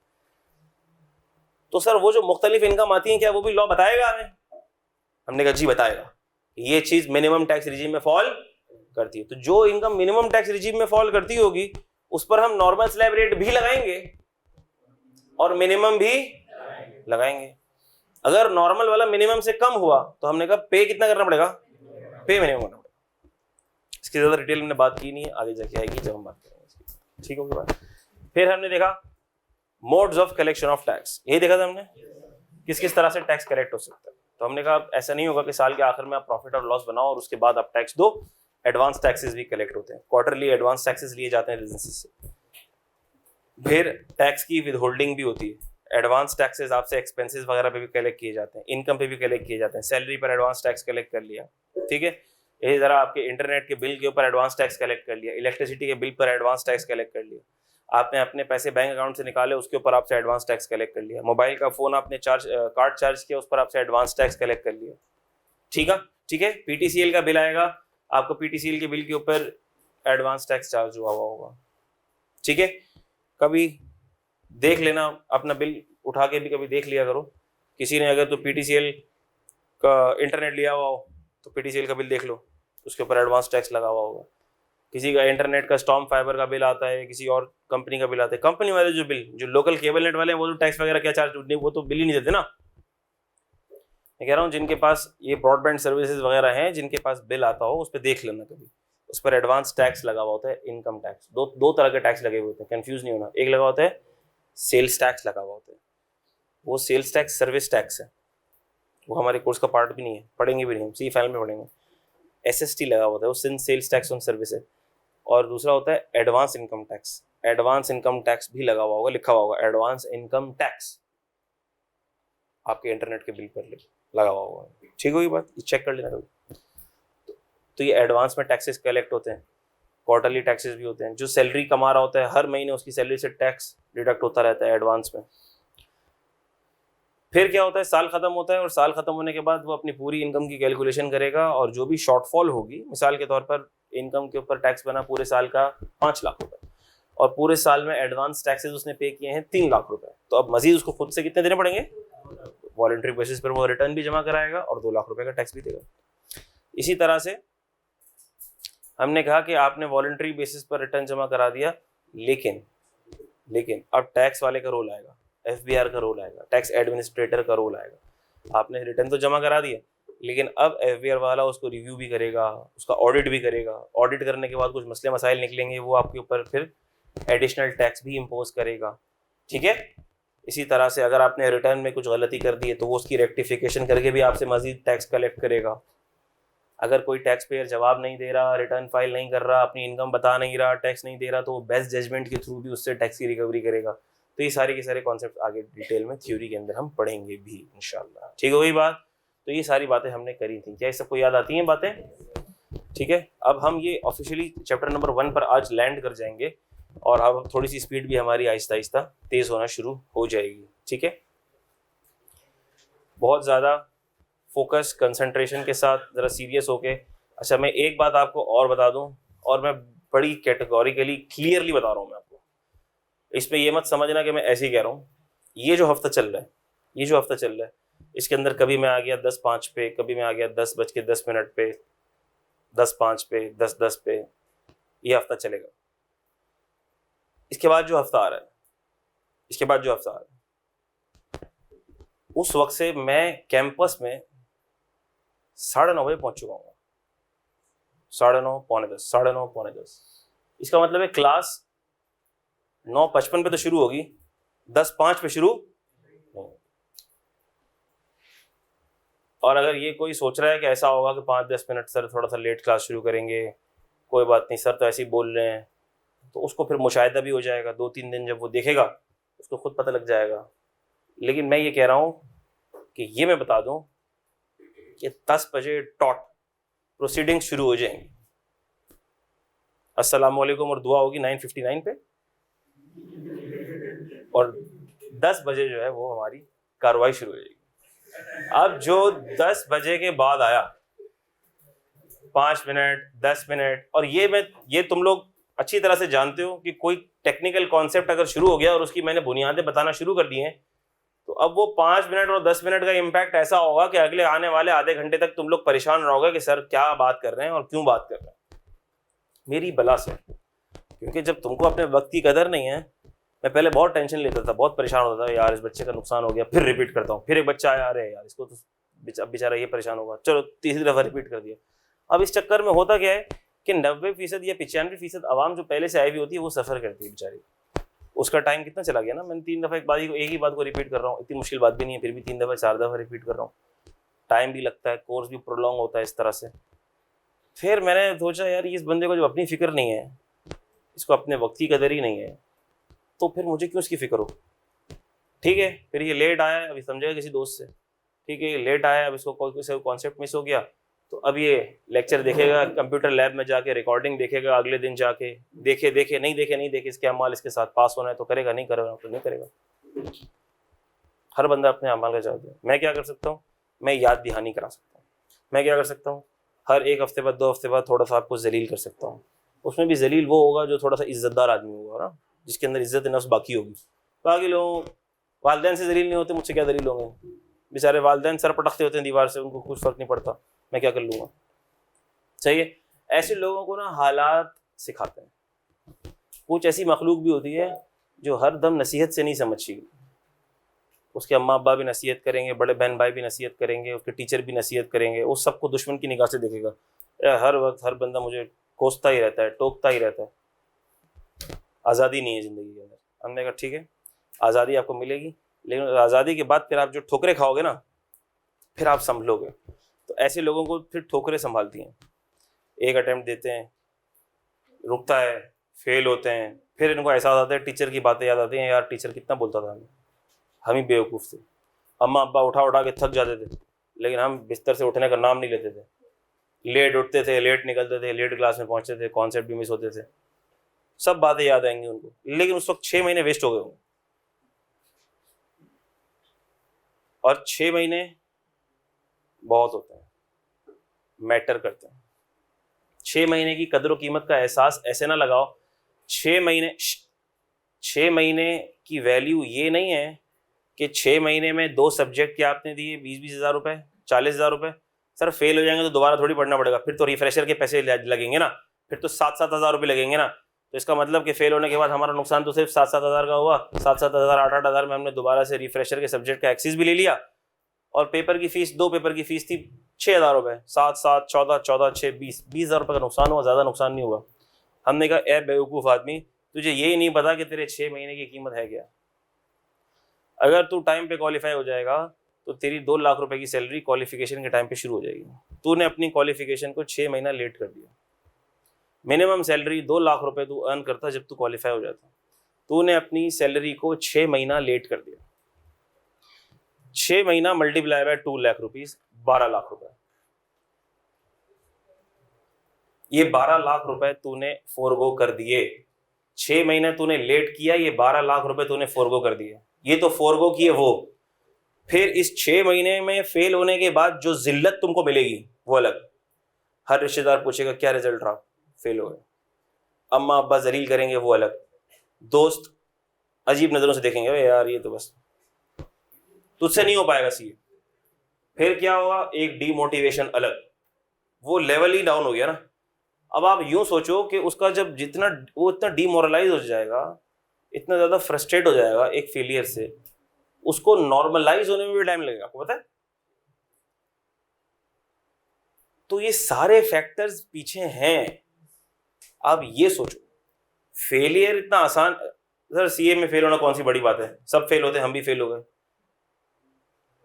Speaker 1: तो सर वो जो मुख्तलिफ इनकम आती है क्या वो भी लॉ बताएगा हमें? हमने कहा जी बताएगा, ये चीज मिनिमम टैक्स रिजीम में फॉल करती है। तो जो इनकम मिनिमम टैक्स रिजीम में फॉल करती होगी उस पर हम नॉर्मल स्लैब रेट भी लगाएंगे और मिनिमम भी लगाएंगे। अगर नॉर्मल वाला मिनिमम से कम हुआ तो हमने कहा पे कितना करना पड़ेगा, पे मिनिमम करना पड़ेगा। इसकी ज्यादा डिटेल हमने बात की नहीं है, आगे जाके आएगी जब हम बात करेंगे इसकी, ठीक होगी बात। फिर हमने देखा modes of collection of tax, ये देखा था हमने किस किस तरह से टैक्स कलेक्ट हो सकता है। तो हमने कहा ऐसा नहीं होगा कि साल के आखिर में आप प्रॉफिट और लॉस बनाओ और उसके बाद आप टैक्स दो, एडवांस टैक्सेस भी कलेक्ट होते हैं, क्वार्टरली एडवांस टैक्सेस लिए जाते हैं बिजनेसेस से। फिर टैक्स की विद होल्डिंग भी होती है, एडवांस टैक्सेस आपसे एक्सपेंसेस वगैरह पे भी कलेक्ट किए जाते हैं, इनकम पे भी कलेक्ट किए जाते हैं, सैलरी पर एडवांस टैक्स कलेक्ट कर लिया, ठीक है। यही जरा आपके इंटरनेट के बिल के ऊपर एडवांस टैक्स कलेक्ट कर लिया, इलेक्ट्रिसिटी के बिल पर एडवांस टैक्स कलेक्ट कर लिया, आपने अपने पैसे बैंक अकाउंट से निकाले उसके ऊपर आपसे एडवांस टैक्स कलेक्ट कर लिया, मोबाइल का फोन आपने कार्ड चार्ज किया उस पर आपसे एडवांस टैक्स कलेक्ट कर लिया, ठीक है, ठीक है। पीटीसीएल का बिल आएगा, आपको पीटीसीएल के बिल के ऊपर एडवांस टैक्स चार्ज हुआ होगा, ठीक है। कभी देख लेना अपना बिल उठा के भी कभी देख लिया करो, किसी ने अगर तो पीटीसीएल का इंटरनेट लिया हुआ हो तो पीटीसीएल का बिल देख लो, उसके ऊपर एडवांस टैक्स लगा हुआ होगा। किसी का इंटरनेट का स्टॉर्म फाइबर का बिल आता है, किसी और कंपनी का बिल आता है, कंपनी वाले जो बिल, जो लोकल केबल नेट वाले हैं वो तो टैक्स वगैरह क्या चार्ज, वो तो बिल ही नहीं देते ना। मैं कह रहा हूँ जिनके पास ये ब्रॉडबैंड सर्विसेज वगैरह हैं, जिनके पास बिल आता हो उस पर देख लेना कभी, उस पर एडवांस टैक्स लगा हुआ होता है, इनकम टैक्स। दो तरह के टैक्स लगे हुए होते हैं, कंफ्यूज नहीं होना। एक लगा होता है सेल्स टैक्स लगा हुआ होता है, वो सेल्स टैक्स सर्विस टैक्स है, वो हमारे कोर्स का पार्ट भी नहीं है, पढ़ेंगे भी नहीं, हम सी फाइनल में पढ़ेंगे। एसएसटी लगा होता है, वो सेल्स टैक्स ऑन सर्विस है। और दूसरा होता है advance income tax, advance income tax भी लगा हुआ होगा, लिखा हुआ होगा एडवांस इनकम टैक्स, आपके इंटरनेट के बिल पर लगा हुआ होगा, ठीक होगी बात, चेक कर लेना कभी। तो ये एडवांस में टैक्सेस कलेक्ट होते हैं, क्वार्टरली टैक्सेस भी होते हैं। जो सैलरी कमा रहा होता है हर महीने उसकी सैलरी से टैक्स डिडक्ट होता रहता है एडवांस में। फिर क्या होता है, साल खत्म होता है और साल खत्म होने के बाद वो अपनी पूरी इनकम की कैलकुलेशन करेगा और जो भी शॉर्टफॉल होगी, मिसाल के तौर पर इनकम के ऊपर टैक्स बना पूरे साल का 5 लाख रुपए और पूरे साल में एडवांस टैक्सेस उसने पे किए हैं 3 लाख रुपए, तो अब मजीद उसको खुद से कितने देने पड़ेंगे, वॉलंटरी बेसिस पर वो रिटर्न भी जमा कराएगा और 2 लाख रुपए का टैक्स भी देगा। इसी तरह से हमने कहा कि आपने वॉलंटरी बेसिस पर रिटर्न जमा करा दिया, लेकिन अब टैक्स वाले का रोल आएगा, एफबीआर का रोल आएगा, टैक्स एडमिनिस्ट्रेटर का रोल आएगा। आपने रिटर्न तो जमा करा दिया, लेकिन अब एफबीआर वाला उसको रिव्यू भी करेगा, उसका ऑडिट भी करेगा, ऑडिट करने के बाद कुछ मसले मसाइल निकलेंगे, वो आपके ऊपर फिर एडिशनल टैक्स भी इम्पोज करेगा, ठीक है। इसी तरह से अगर आपने रिटर्न में कुछ गलती कर दी है तो वो उसकी रेक्टिफिकेशन करके भी आपसे मजीद टैक्स कलेक्ट करेगा। अगर कोई टैक्स पेयर जवाब नहीं दे रहा, रिटर्न फाइल नहीं कर रहा, अपनी इनकम बता नहीं रहा, टैक्स नहीं दे रहा, तो वो बेस्ट जजमेंट के थ्रू भी उससे टैक्स की रिकवरी करेगा। तो ये सारे के सारे कॉन्सेप्ट आगे डिटेल में थ्योरी के अंदर हम पढ़ेंगे भी इंशाल्लाह, ठीक है वही बात। तो ये सारी बातें हमने करी थी, क्या ये सबको याद आती हैं बातें, ठीक है। अब हम ये ऑफिशियली चैप्टर नंबर 1 पर आज लैंड कर जाएंगे और अब थोड़ी सी स्पीड भी हमारी आहिस्ता आहिस्ता तेज होना शुरू हो जाएगी, ठीक है। बहुत ज़्यादा फोकस कंसंट्रेशन के साथ ज़रा सीरियस होके। अच्छा, मैं एक बात आपको और बता दूं, और मैं बड़ी कैटेगोरिकली क्लियरली बता रहा हूँ मैं आपको, इसमें ये मत समझना कि मैं ऐसे ही कह रहा हूँ। ये जो हफ्ता चल रहा है, इसके अंदर कभी मैं आ गया 10:05 पे, कभी मैं आ गया 10:10 पे, 10:05 पे, 10:10 पे, ये हफ्ता चलेगा। इसके बाद जो हफ्ता आ रहा है, उस वक्त से मैं कैंपस में 9:30 बजे पहुंच चुका हूँ, 9:30, पौने 10, 9:30, पौने 10। इसका मतलब है क्लास 9:55 पे तो शुरू होगी, 10:05 पे शुरू नहीं। और अगर ये कोई सोच रहा है कि ऐसा होगा कि 5-10 मिनट सर थोड़ा सा लेट क्लास शुरू करेंगे, कोई बात नहीं सर तो ऐसे ही बोल रहे हैं, तो उसको फिर मुशाहिदा भी हो जाएगा। 2-3 दिन जब वो देखेगा उसको खुद पता लग जाएगा। लेकिन मैं ये कह रहा हूँ कि ये मैं बता दूँ कि 10 बजे टॉट प्रोसीडिंग शुरू हो जाएंगी। अस्सलाम वालेकुम और दुआ होगी 9:59 पे, और 10 बजे जो है वो हमारी कार्रवाई शुरू हो जाएगी। अब जो 10 बजे के बाद आया, 5 मिनट, 10 मिनट, और ये तुम लोग अच्छी तरह से जानते हो कि कोई टेक्निकल कॉन्सेप्ट अगर शुरू हो गया और उसकी मैंने बुनियादें बताना शुरू कर दी हैं, तो अब वो 5 मिनट और 10 मिनट का इम्पैक्ट ऐसा होगा कि अगले आने वाले आधे घंटे तक तुम लोग परेशान रहोगे कि सर क्या बात कर रहे हैं और क्यों बात कर रहे हैं, मेरी बला से। क्योंकि जब तुमको अपने वक्त की कदर नहीं है, मैं पहले बहुत टेंशन लेता था, बहुत परेशान होता था, यार इस बच्चे का नुकसान हो गया, फिर रिपीट करता हूँ, फिर एक बच्चा आया, अरे यार इसको तो बेचारा ये परेशान होगा, चलो तीसरी दफ़ा रिपीट कर दिया। अब इस चक्कर में होता क्या है कि 90% या 95% आवाम जो पहले से आई हुई होती है वो सफ़र करती है बेचारी, उसका टाइम कितना चला गया ना। मैंने 3 दफ़ा एक ही बात को रिपीट कर रहा हूँ, इतनी मुश्किल बात भी नहीं है, फिर भी 3 दफ़ा 4 दफ़ा रिपीट कर रहा हूँ, टाइम भी लगता है, कोर्स भी प्रोलॉन्ग होता है इस तरह से। फिर मैंने सोचा यार इस बंदे को जब अपनी फ़िक्र नहीं है, इसको अपने वक्त की कदर ही नहीं है, तो फिर मुझे क्यों इसकी फ़िक्र हो। ठीक है, फिर ये लेट आया, अभी समझेगा किसी दोस्त से, ठीक है ये लेट आया, अब इसको कोई कॉन्सेप्ट मिस हो गया, तो अब ये लेक्चर देखेगा, कंप्यूटर लैब में जाके रिकॉर्डिंग देखेगा, अगले दिन जाके देखे नहीं देखे इसके अमाल इसके साथ पास होना है तो करेगा, नहीं करेगा तो नहीं करेगा। हर बंदा अपने अमाल का जवाब है। मैं क्या कर सकता हूँ, मैं याद दहानी करा सकता हूँ। मैं क्या कर सकता हूँ, हर 1 हफ्ते बाद 2 हफ्ते बाद थोड़ा सा आपको जलील कर सकता हूँ। उसमें भी जलील वो होगा जो थोड़ा सा इज्जतदार आदमी होगा ना, जिसके अंदर इज्जत नफ्स बाकी होगी। बाकी लोग वालिदैन से जलील नहीं होते, मुझसे क्या दलील होंगे, बेचारे वालिदैन सर पटकते होते हैं दीवार से, उनको कुछ फ़र्क नहीं पड़ता, मैं क्या कर लूँगा। सही है, ऐसे लोगों को ना हालात सिखाते हैं। कुछ ऐसी मखलूक भी होती है जो हर दम नसीहत से नहीं समझी, उसके अम्मा अब्बा भी नसीहत करेंगे, बड़े बहन भाई भी नसीहत करेंगे, उसके टीचर भी नसीहत करेंगे, उस सबको दुश्मन की निगाह से देखेगा। हर वक्त हर बंदा मुझे कोसता ही रहता है, टोकता ही रहता है, आज़ादी नहीं है ज़िंदगी के अंदर। हमने कहा ठीक है, आज़ादी आपको मिलेगी, लेकिन आज़ादी के बाद फिर आप जो ठोकरें खाओगे ना, फिर आप संभलोगे। तो ऐसे लोगों को फिर ठोकरें संभालती हैं। एक अटेम्प्ट देते हैं, रुकता है, फेल होते हैं, फिर इनको एहसास आता है, टीचर की बातें याद आती हैं, यार टीचर कितना बोलता था हमें, हम ही बेवकूफ़ थे। अम्मा अब्बा उठा के थक जाते थे, लेकिन हम बिस्तर से उठने का नाम नहीं लेते थे। लेट उठते थे, लेट निकलते थे, लेट क्लास में पहुंचते थे, कॉन्सेप्ट भी मिस होते थे, सब बातें याद आएंगी उनको, लेकिन उस वक्त 6 महीने वेस्ट हो गए होंगे। और 6 महीने बहुत होते हैं, मैटर करते हैं। 6 महीने की कदर और कीमत का एहसास ऐसे ना लगाओ। 6 महीने की वैल्यू ये नहीं है कि 6 महीने में 2 सब्जेक्ट के आपने दिए 20-20 हज़ार रुपये, 40 हज़ार रुपये। सर फेल हो जाएंगे तो दोबारा थोड़ी पढ़ना पड़ेगा, फिर तो रिफ्रेशर के पैसे लगेंगे ना, फिर तो 7-7 हज़ार रुपये लगेंगे ना। तो इसका मतलब कि फेल होने के बाद हमारा नुकसान तो सिर्फ 7-7 हज़ार का हुआ। 7-7 हज़ार 8-8 हज़ार में हमने दोबारा से रिफ्रेशर के सब्जेक्ट का एक्सिस भी ले लिया, और पेपर की फ़ीस 2 पेपर की फ़ीस थी 6 हज़ार रुपये, 7-7 14 6 20 हज़ार रुपये का नुकसान हुआ, ज़्यादा नुकसान नहीं हुआ। हमने कहा ए बेवकूफ़ आदमी, तुझे यही नहीं पता कि तेरे 6 महीने की कीमत है क्या। अगर तू टाइम पे क्वालिफाई हो जाएगा तो तेरी 2 लाख रुपए की सैलरी क्वालिफिकेशन के टाइम पे शुरू हो जाएगी। तूने अपनी क्वालिफिकेशन को 6 महीना लेट कर दिया। मिनिमम सैलरी 2 लाख रुपए तू अर्न करता जब तू क्वालिफाई हो जाता, तूने अपनी सैलरी को 6 महीना लेट कर दिया। 6 महीना multiply by 2 lakh rupees, 12 lakh रुपए। ये 12 लाख रुपए तूने फोरगो कर दिए। 6 महीने तूने लेट किया, ये 12 लाख रुपए तूने फोरगो कर दिए। ये तो फोरगो किए वो, फिर इस 6 महीने में फेल होने के बाद जो जिल्लत तुमको मिलेगी वो अलग। हर रिश्तेदार पूछेगा क्या रिजल्ट रहा, फेल हो गए। अम्मा अब्बा जलील करेंगे वो अलग। दोस्त अजीब नजरों से देखेंगे, यार ये तो बस तुझसे नहीं हो पाएगा सीए। फिर क्या होगा, एक डीमोटिवेशन अलग, वो लेवल ही डाउन हो गया ना। अब आप यूं सोचो कि उसका जब जितना वो इतना डीमोरलाइज हो जाएगा, इतना ज्यादा फ्रस्ट्रेट हो जाएगा एक फेलियर से, उसको नॉर्मलाइज होने में भी टाइम लगेगा। आपको पता है तो ये सारे फैक्टर्स पीछे हैं। आप ये सोचो, फेलियर इतना आसान, सर सीए में फेल होना कौन सी बड़ी बात है, सब फेल होते हैं, हम भी फेल हो गए।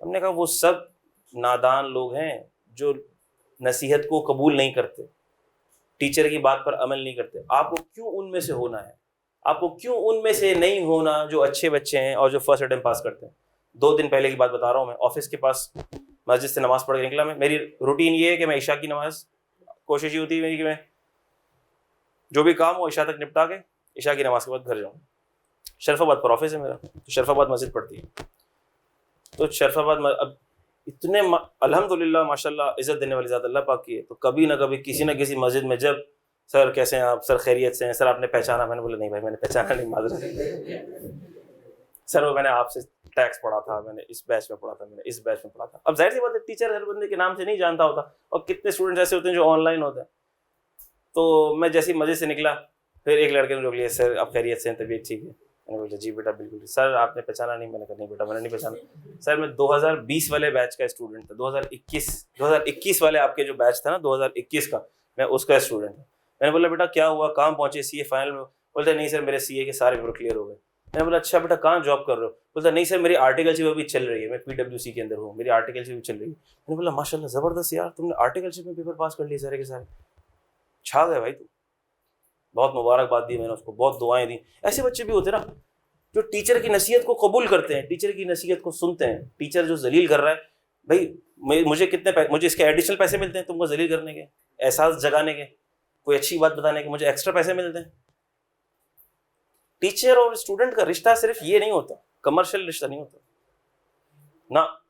Speaker 1: हमने कहा वो सब नादान लोग हैं जो नसीहत को कबूल नहीं करते, टीचर की बात पर अमल नहीं करते। आपको क्यों उनमें से होना है? आपको क्यों उनमें से नहीं होना जो अच्छे बच्चे हैं और जो फर्स्ट अटेम्प्ट पास करते हैं? 2 दिन पहले की बात बता रहा हूँ मैं, ऑफिस के पास मस्जिद से नमाज पढ़ के निकला मैं। मेरी रूटीन ये है कि मैं ईशा की नमाज, कोशिश ये होती है मेरी कि मैं जो भी काम हो ईशा तक निपटा के ईशा की नमाज के बाद घर जाऊँ। शरफाबाद पर ऑफिस है मेरा, तो शरफाबाद मस्जिद पड़ती है। तो शरफाबाद अब इतने अल्हम्दुलिल्लाह माशाल्लाह इज़्ज़त देने वाली ज़ात अल्लाह पाक की है, तो कभी ना कभी किसी न किसी मस्जिद में जब सर कैसे हैं आप, सर खैरियत से हैं, सर आपने पहचाना? मैंने बोला नहीं भाई मैंने पहचाना नहीं, माजूर सर वो मैंने आपसे टैक्स पढ़ा था, मैंने इस बैच में पढ़ा था, मैंने इस बैच में पढ़ा था। अब जाहिर सी बात है टीचर हर बंदे के नाम से नहीं जानता होता, और कितने स्टूडेंट्स ऐसे होते हैं जो ऑनलाइन होते हैं। तो मैं जैसे ही मस्जिद से निकला, फिर एक लड़के ने रोक लिया, सर आप खैरियत से हैं, तबीयत ठीक है? मैंने बोला जी बेटा बिल्कुल। सर आपने पहचाना नहीं? मैंने कहा नहीं बेटा मैंने नहीं पहचाना। सर मैं 2020 वाले बैच का स्टूडेंट था, 2021 वाले आपके जो बैच था ना 2021 का, मैं उसका स्टूडेंट था। मैंने बोला बेटा क्या हुआ, कहाँ पहुंचे सीए फाइनल में? बोलते नहीं सर मेरे सीए के सारे पेपर क्लियर हो गए। मैंने बोला अच्छा बेटा कहाँ जॉब कर रहे हो? बोलता नहीं सर मेरी आर्टिकलशिप अभी चल रही है, मैं PWC के अंदर हूँ, मेरी आर्टिकलशिप चल रही है। मैंने बोला माशाल्लाह ज़बरदस्त यार, तुमने आर्टिकलशिप में पेपर पास कर लिए सारे के सारे, छा गए भाई तू। बहुत मुबारकबाद दी मैंने उसको, बहुत दुआएं दी। ऐसे बच्चे भी होते ना जो टीचर की नसीहत को कबूल करते हैं, टीचर की नसीहत को सुनते हैं। टीचर जो जलील कर रहा है, भाई मुझे कितने मुझे इसके एडिशनल पैसे मिलते हैं तुमको जलील करने के, एहसास जगाने के, कोई अच्छी बात बताने के, मुझे एक्स्ट्रा पैसे मिलते हैं। टीचर और स्टूडेंट का रिश्ता सिर्फ ये नहीं होता, कमर्शियल रिश्ता नहीं होता ना,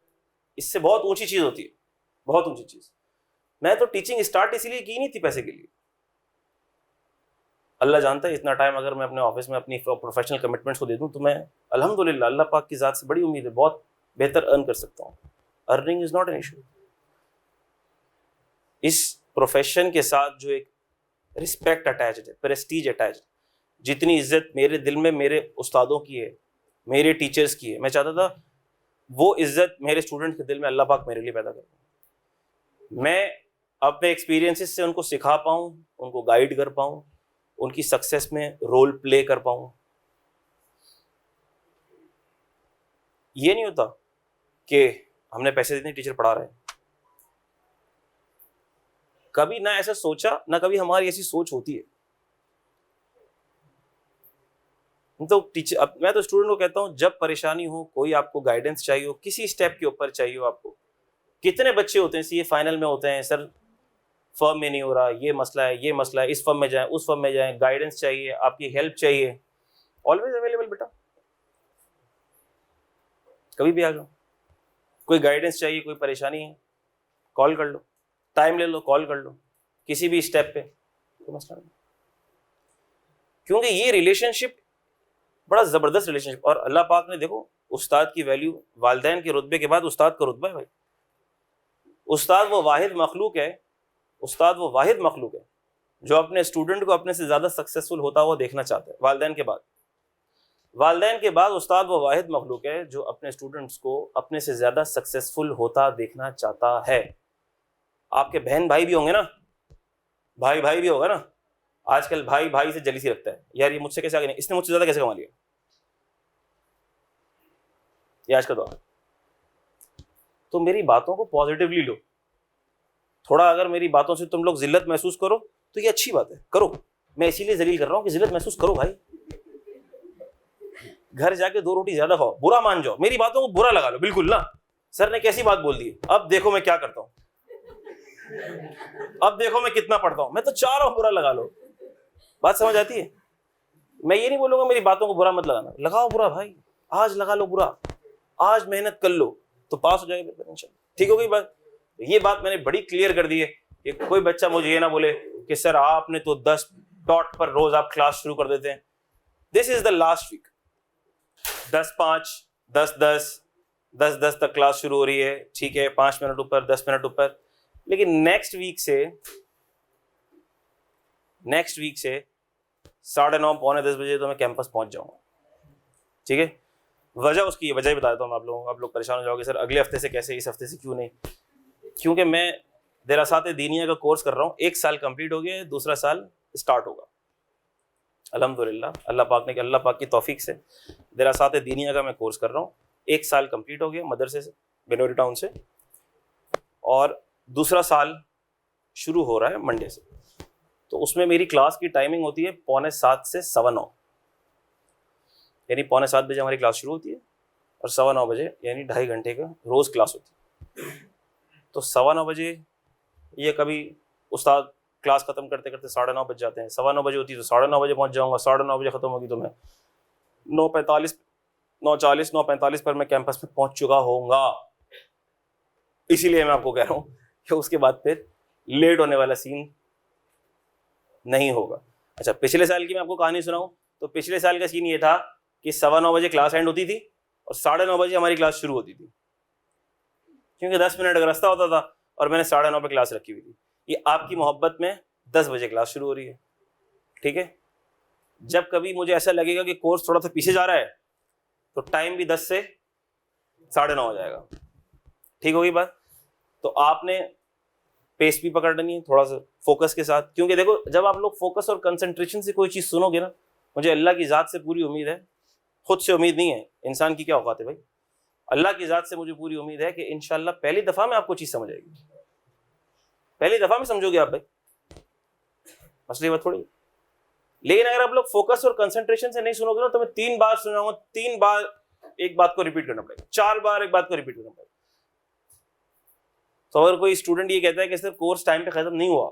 Speaker 1: इससे बहुत ऊंची चीज होती है, बहुत ऊंची चीज। मैं तो टीचिंग स्टार्ट इसीलिए की नहीं थी पैसे के लिए। अल्लाह जानता है इतना टाइम अगर मैं अपने ऑफिस में अपनी प्रोफेशनल कमिटमेंट्स को दे दूं तो मैं अल्हम्दुलिल्लाह अल्लाह पाक की ज़ात से बड़ी उम्मीद है बहुत बेहतर अर्न कर सकता हूँ। Earning is not an issue. इस प्रोफेशन के साथ जो एक रिस्पेक्ट अटैच्ड है, प्रेस्टीज अटैच्ड, जितनी इज्जत मेरे दिल में मेरे उस्तादों की है, मेरे टीचर्स की है, मैं चाहता था वो इज्जत मेरे स्टूडेंट के दिल में अल्लाह पाक मेरे लिए पैदा कर। मैं अपने एक्सपीरियंसेस से उनको सिखा पाऊँ, उनको गाइड कर पाऊँ, उनकी सक्सेस में रोल प्ले कर पाऊँ। ये नहीं होता कि हमने पैसे देने टीचर पढ़ा रहे हैं। कभी ना ऐसा सोचा, ना कभी हमारी ऐसी सोच होती है। तो टीचर, अब मैं तो स्टूडेंट को कहता हूँ जब परेशानी हो, कोई आपको गाइडेंस चाहिए हो, किसी स्टेप के ऊपर चाहिए हो आपको। कितने बच्चे होते हैं सीए फाइनल में होते हैं, सर फर्म में नहीं हो रहा, ये मसला है, ये मसला है, इस फर्म में जाएं, उस फर्म में जाएं, गाइडेंस चाहिए, आपकी हेल्प चाहिए, ऑलवेज अवेलेबल बेटा, कभी भी आ जाओ। कोई गाइडेंस चाहिए, कोई परेशानी है, कॉल कर लो, टाइम ले लो, कॉल कर लो, किसी भी स्टेप पे, कोई मसला नहीं। क्योंकि ये रिलेशनशिप बड़ा ज़बरदस्त रिलेशनशिप, और अल्लाह पाक ने देखो उस्ताद की वैल्यू, वालिदैन के रुतबे के बाद उस्ताद का रुतबा है भाई। उस्ताद वो वाहिद मखलूक है, उस्ताद वो वाहिद मखलूक है जो अपने स्टूडेंट को अपने से ज़्यादा सक्सेसफुल होता हुआ देखना चाहता है। वालिदैन के बाद उस्ताद वो वाहिद मखलूक है जो अपने स्टूडेंट्स को अपने से ज़्यादा सक्सेसफुल होता देखना चाहता है। आपके बहन भाई भी होंगे ना, भाई भी होगा ना, आजकल भाई से जलीसी रखता है, यार ये मुझसे कैसे आगे नहीं, इसने मुझसे ज़्यादा कैसे कमा लिया, ये आज का दौर। तो मेरी बातों को पॉजिटिवली लो, थोड़ा अगर मेरी बातों से तुम लोग जिल्लत महसूस करो तो ये अच्छी बात है, करो। मैं इसीलिए जलील कर रहा हूँ कि जिल्लत महसूस करो भाई। घर जाके 2 रोटी ज्यादा खाओ, बुरा मान जाओ, मेरी बातों को बुरा लगा लो, बिल्कुल ना, सर ने कैसी बात बोल दी, अब देखो मैं क्या करता हूँ, अब देखो मैं कितना पढ़ता हूँ, मैं तो चाह रहा हूँ बुरा लगा लो। बात समझ आती है? मैं ये नहीं बोलूंगा मेरी बातों को बुरा मत लगाना, लगाओ बुरा भाई, आज लगा लो बुरा, आज मेहनत कर लो तो पास हो जाएगा इंशाल्लाह। ठीक हो गई बात? ये बात मैंने बड़ी क्लियर कर दी है कि कोई बच्चा मुझे ये ना बोले कि सर आपने तो 10 डॉट पर रोज आप क्लास शुरू कर देते हैं। This is the last week, 10-5, 10-10, 10-10 तक क्लास शुरू हो रही है, ठीक है, 5 मिनट ऊपर, 10 मिनट ऊपर, लेकिन नेक्स्ट वीक से 9:30 पौने 10 बजे तो मैं कैंपस पहुंच जाऊंगा। ठीक है, वजह उसकी वजह बता देता हूँ आप लोग परेशान हो जाओगे, सर अगले हफ्ते से कैसे, इस हफ्ते से क्यों नहीं? क्योंकि मैं दरासात दीनिया का कोर्स कर रहा हूँ, 1 साल कंप्लीट हो गया, दूसरा साल स्टार्ट होगा अल्हम्दुलिल्लाह, अल्लाह पाक की तौफीक से दरासात दीनिया का मैं कोर्स कर रहा हूँ। 1 साल कंप्लीट हो गया मदरसे से, बिनोरी टाउन से, और दूसरा साल शुरू हो रहा है मंडे से। तो उसमें मेरी क्लास की टाइमिंग होती है 7:45 से 9:15, यानी 7:45 बजे हमारी क्लास शुरू होती है और 9:15 बजे, यानी 2.5 घंटे का रोज़ क्लास होती है। तो 9:15 बजे ये कभी उस्ताद क्लास ख़त्म करते करते 9:30 बज जाते हैं, 9:15 बजे होती है तो 9:30 बजे पहुंच जाऊंगा, 9:30 बजे ख़त्म होगी तो मैं 9:45, 9:40, 9:45 पर मैं कैंपस में पहुंच चुका होऊंगा। इसीलिए मैं आपको कह रहा हूँ कि उसके बाद फिर लेट होने वाला सीन नहीं होगा। अच्छा, पिछले साल की मैं आपको कहानी सुनाऊं तो पिछले साल का सीन ये था कि 9:15 बजे क्लास एंड होती थी और 9:30 बजे हमारी क्लास शुरू होती थी, क्योंकि 10 मिनट का रास्ता होता था और मैंने 9:30 पे क्लास रखी हुई थी। ये आपकी मोहब्बत में 10 बजे क्लास शुरू हो रही है, ठीक है। जब कभी मुझे ऐसा लगेगा कि कोर्स थोड़ा सा पीछे जा रहा है तो टाइम भी 10 से 9:30 हो जाएगा, ठीक होगी बात। तो आपने पेस भी पकड़नी है थोड़ा सा फोकस के साथ, क्योंकि देखो जब आप लोग फोकस और कंसंट्रेशन से कोई चीज़ सुनोगे ना, मुझे अल्लाह की ज़ात से पूरी उम्मीद है, खुद से उम्मीद नहीं है, इंसान की क्या औकात है भाई, अल्लाह की ज़ात से मुझे पूरी उम्मीद है कि इंशाल्लाह पहली दफ़ा में आपको चीज़ समझ आएगी, पहली दफ़ा में समझोगे आप भाई, मसली बात थोड़ी। लेकिन अगर आप लोग फोकस और कंसंट्रेशन से नहीं सुनोगे ना तो मैं 3 बार सुनाऊंगा, 3 बार एक बात को रिपीट करना पड़ेगा, 4 बार एक बात को रिपीट करना पड़ेगा। तो अगर कोई स्टूडेंट ये कहता है कि सिर्फ कोर्स टाइम पे खत्म नहीं हुआ,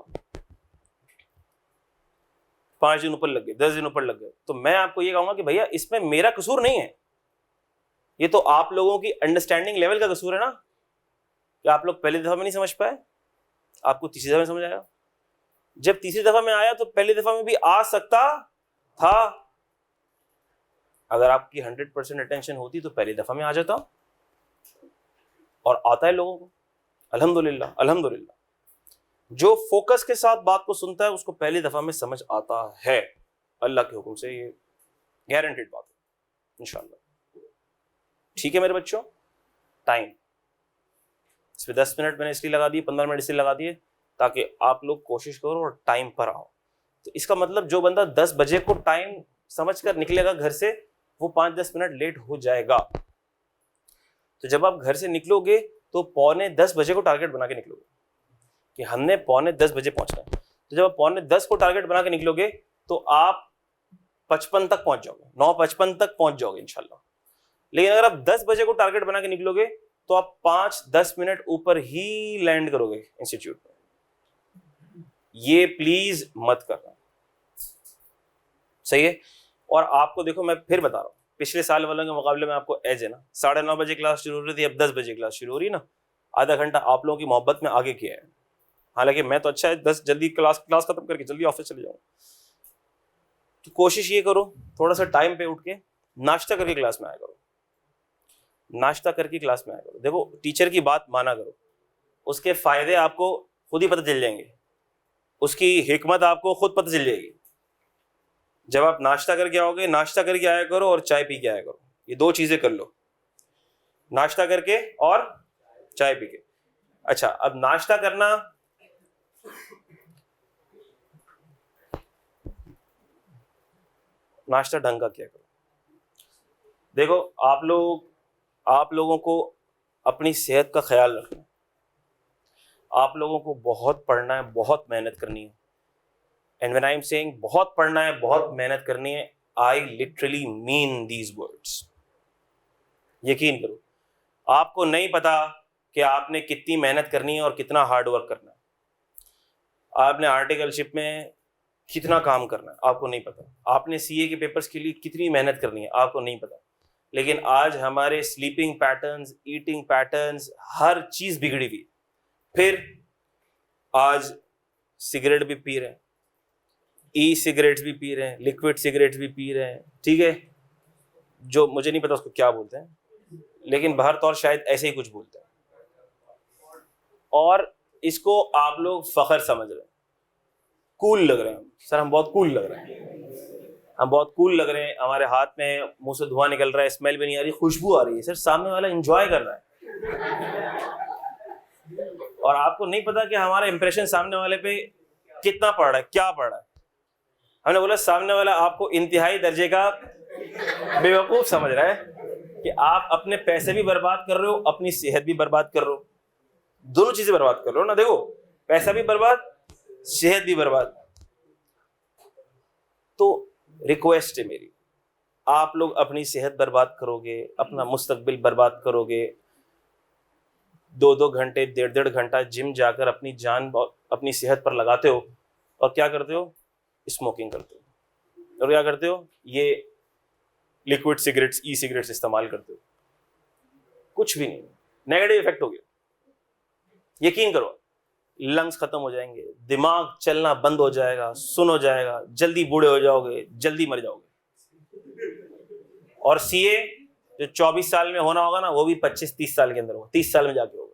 Speaker 1: 5 दिन ऊपर लग गए, 10 दिन ऊपर लग गए, तो मैं आपको ये कहूंगा कि भैया इसमें मेरा कसूर नहीं है, ये तो आप लोगों की अंडरस्टैंडिंग लेवल का कसूर है ना, कि आप लोग पहली दफा में नहीं समझ पाए, आपको तीसरी दफा में समझ आया। जब तीसरी दफा में आया तो पहली दफा में भी आ सकता था, अगर आपकी 100% अटेंशन होती तो पहली दफा में आ जाता, और आता है लोगों को अल्हम्दुलिल्लाह। अल्हम्दुलिल्लाह जो फोकस के साथ बात को सुनता है उसको पहली दफा में समझ आता है, अल्लाह के हुक्म से, ये गारंटेड बात है इंशाल्लाह। ठीक है मेरे बच्चों, टाइम इसमें 10 मिनट मैंने इसलिए लगा दिए, 15 मिनट इसलिए लगा दिए ताकि आप लोग कोशिश करो और टाइम पर आओ। तो इसका मतलब जो बंदा 10 बजे को टाइम समझ कर निकलेगा घर से, वो 5-10 मिनट लेट हो जाएगा। तो जब आप घर से निकलोगे तो 9:45 बजे को टारगेट बना के निकलोगे कि हमने 9:45 बजे पहुंचना है। तो जब आप 9:45 को टारगेट बना के निकलोगे तो आप 55 तक पहुंच जाओगे, 9:55 तक पहुंच जाओगे इंशाल्लाह। लेकिन अगर आप 10 बजे को टारगेट बना के निकलोगे तो आप 5-10 मिनट ऊपर ही लैंड करोगे इंस्टीट्यूट में। ये प्लीज मत करना, सही है। और आपको देखो मैं फिर बता रहा हूँ, पिछले साल वालों के मुकाबले में आपको एज है ना, 9:30 बजे क्लास शुरू हो रही थी, अब 10 बजे क्लास शुरू हो रही है ना, आधा घंटा आप लोगों की मोहब्बत में आगे किया है। हालांकि मैं तो अच्छा है 10 जल्दी क्लास खत्म करके जल्दी ऑफिस चले जाऊँ। तो कोशिश ये करो थोड़ा सा टाइम पे उठ के नाश्ता करके क्लास में आया करो, नाश्ता करके क्लास में आया करो। देखो टीचर की बात माना करो, उसके फायदे आपको खुद ही पता चल जाएंगे, उसकी हिकमत आपको खुद पता चल जाएगी। जब आप नाश्ता करके आओगे, नाश्ता करके आया करो और चाय पी के आया करो, ये 2 चीजें कर लो, नाश्ता करके और चाय पी के। अच्छा, अब नाश्ता करना, नाश्ता ढंग का किया करो। देखो आप लोगों को अपनी सेहत का ख्याल रखना है, आप लोगों को बहुत पढ़ना है, बहुत मेहनत करनी है। And when I am saying बहुत पढ़ना है, बहुत मेहनत करनी है, I literally mean these words. यकीन करो, आपको नहीं पता कि आपने कितनी मेहनत करनी है और कितना हार्ड वर्क करना है, आपने आर्टिकलशिप में कितना काम करना है आपको नहीं पता, आपने सीए के पेपर्स के लिए कितनी मेहनत करनी है आपको नहीं पता। लेकिन आज हमारे स्लीपिंग पैटर्न्स, ईटिंग पैटर्न्स, हर चीज बिगड़ी हुई। फिर आज सिगरेट भी पी रहे हैं, ई सिगरेट्स भी पी रहे हैं, लिक्विड सिगरेट्स भी पी रहे हैं, ठीक है, जो मुझे नहीं पता उसको क्या बोलते हैं, लेकिन बाहर तौर शायद ऐसे ही कुछ बोलते हैं। और इसको आप लोग फख्र समझ रहे हैं, कूल लग रहे हैं, सर हम बहुत कूल लग रहे हैं, हम बहुत कूल लग रहे हैं, हमारे हाथ में मुंह से धुआं निकल रहा है, स्मेल भी नहीं आ रही, खुशबू आ रही है। सर सामने वाला एंजॉय कर रहा है, और आपको नहीं पता कि हमारा इंप्रेशन सामने वाले पे कितना पड़ रहा है, क्या पड़ रहा है। हमने बोला सामने वाला आपको इंतहाई दर्जे का बेवकूफ समझ रहा है कि आप अपने पैसे भी बर्बाद कर रहे हो, अपनी सेहत भी बर्बाद कर रहे हो, दोनों चीजें बर्बाद कर रहे हो ना। देखो, पैसा भी बर्बाद, सेहत भी बर्बाद। तो रिक्वेस्ट है मेरी, आप लोग अपनी सेहत बर्बाद करोगे, अपना मुस्तकबिल बर्बाद करोगे, 2-2 घंटे 1.5 घंटा जिम जाकर अपनी जान अपनी सेहत पर लगाते हो, और क्या करते हो? स्मोकिंग करते हो, और क्या करते हो? ये लिक्विड सिगरेट्स, ई सिगरेट्स इस्तेमाल करते हो। कुछ भी नहीं, नेगेटिव इफेक्ट हो गया। यकीन करो, लंग्स खत्म हो जाएंगे, दिमाग चलना बंद हो जाएगा, सुन हो जाएगा, जल्दी बूढ़े हो जाओगे, जल्दी मर जाओगे। और सीए जो 24 साल में होना होगा ना, वो भी 25-30 साल के अंदर होगा, 30 साल में जाके होगा।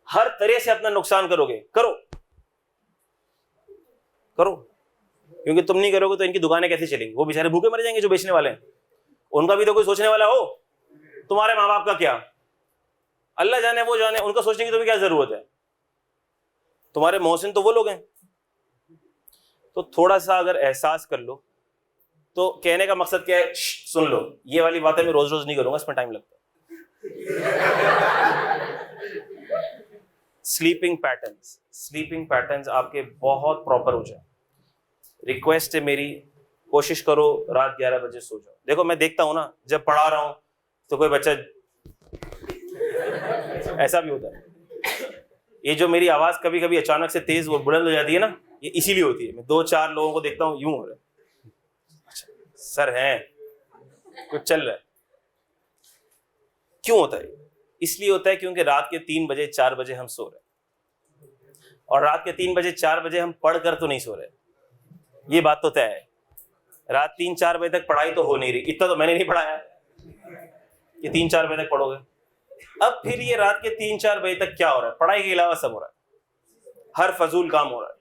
Speaker 1: हर तरह से अपना नुकसान करोगे, करो करो, क्योंकि तुम नहीं करोगे तो इनकी दुकानें कैसे चलेंगी? वो बेचारे भूखे मर जाएंगे जो बेचने वाले हैं, उनका भी तो कोई सोचने वाला हो। तुम्हारे माँ बाप का क्या, अल्लाह जाने वो जाने, उनका सोचने की तो भी क्या जरूरत है? तुम्हारे मोहसिन तो वो लोग हैं। तो थोड़ा सा अगर एहसास कर लो, तो कहने का मकसद क्या है, सुन लो, ये वाली बातें मैं रोज रोज नहीं करूंगा, इसमें टाइम लगता है। स्लीपिंग पैटर्न्स आपके बहुत प्रॉपर हो जाए। रिक्वेस्ट है मेरी, कोशिश करो रात 11 बजे सो जाओ। देखो, मैं देखता हूं ना, जब पढ़ा रहा हूं तो कोई बच्चा ऐसा भी होता है। ये जो मेरी आवाज कभी कभी अचानक से तेज वो बुलंद हो जाती है ना, ये इसीलिए होती है। मैं 2-4 लोगों को देखता हूँ यूं हो रहा है, सर हैं, कुछ चल रहा है। क्यों होता है? इसलिए होता है क्योंकि रात के 3 बजे 4 बजे हम सो रहे हैं, और रात के 3 बजे 4 बजे हम पढ़ कर तो नहीं सो रहे। ये बात तो तय है, रात 3-4 बजे तक पढ़ाई तो हो नहीं रही। इतना तो मैंने नहीं पढ़ाया कि 3-4 बजे तक पढ़ोगे। अब फिर ये रात के 3-4 बजे तक क्या हो रहा है? पढ़ाई के अलावा सब हो रहा है, हर फजूल काम हो रहा है।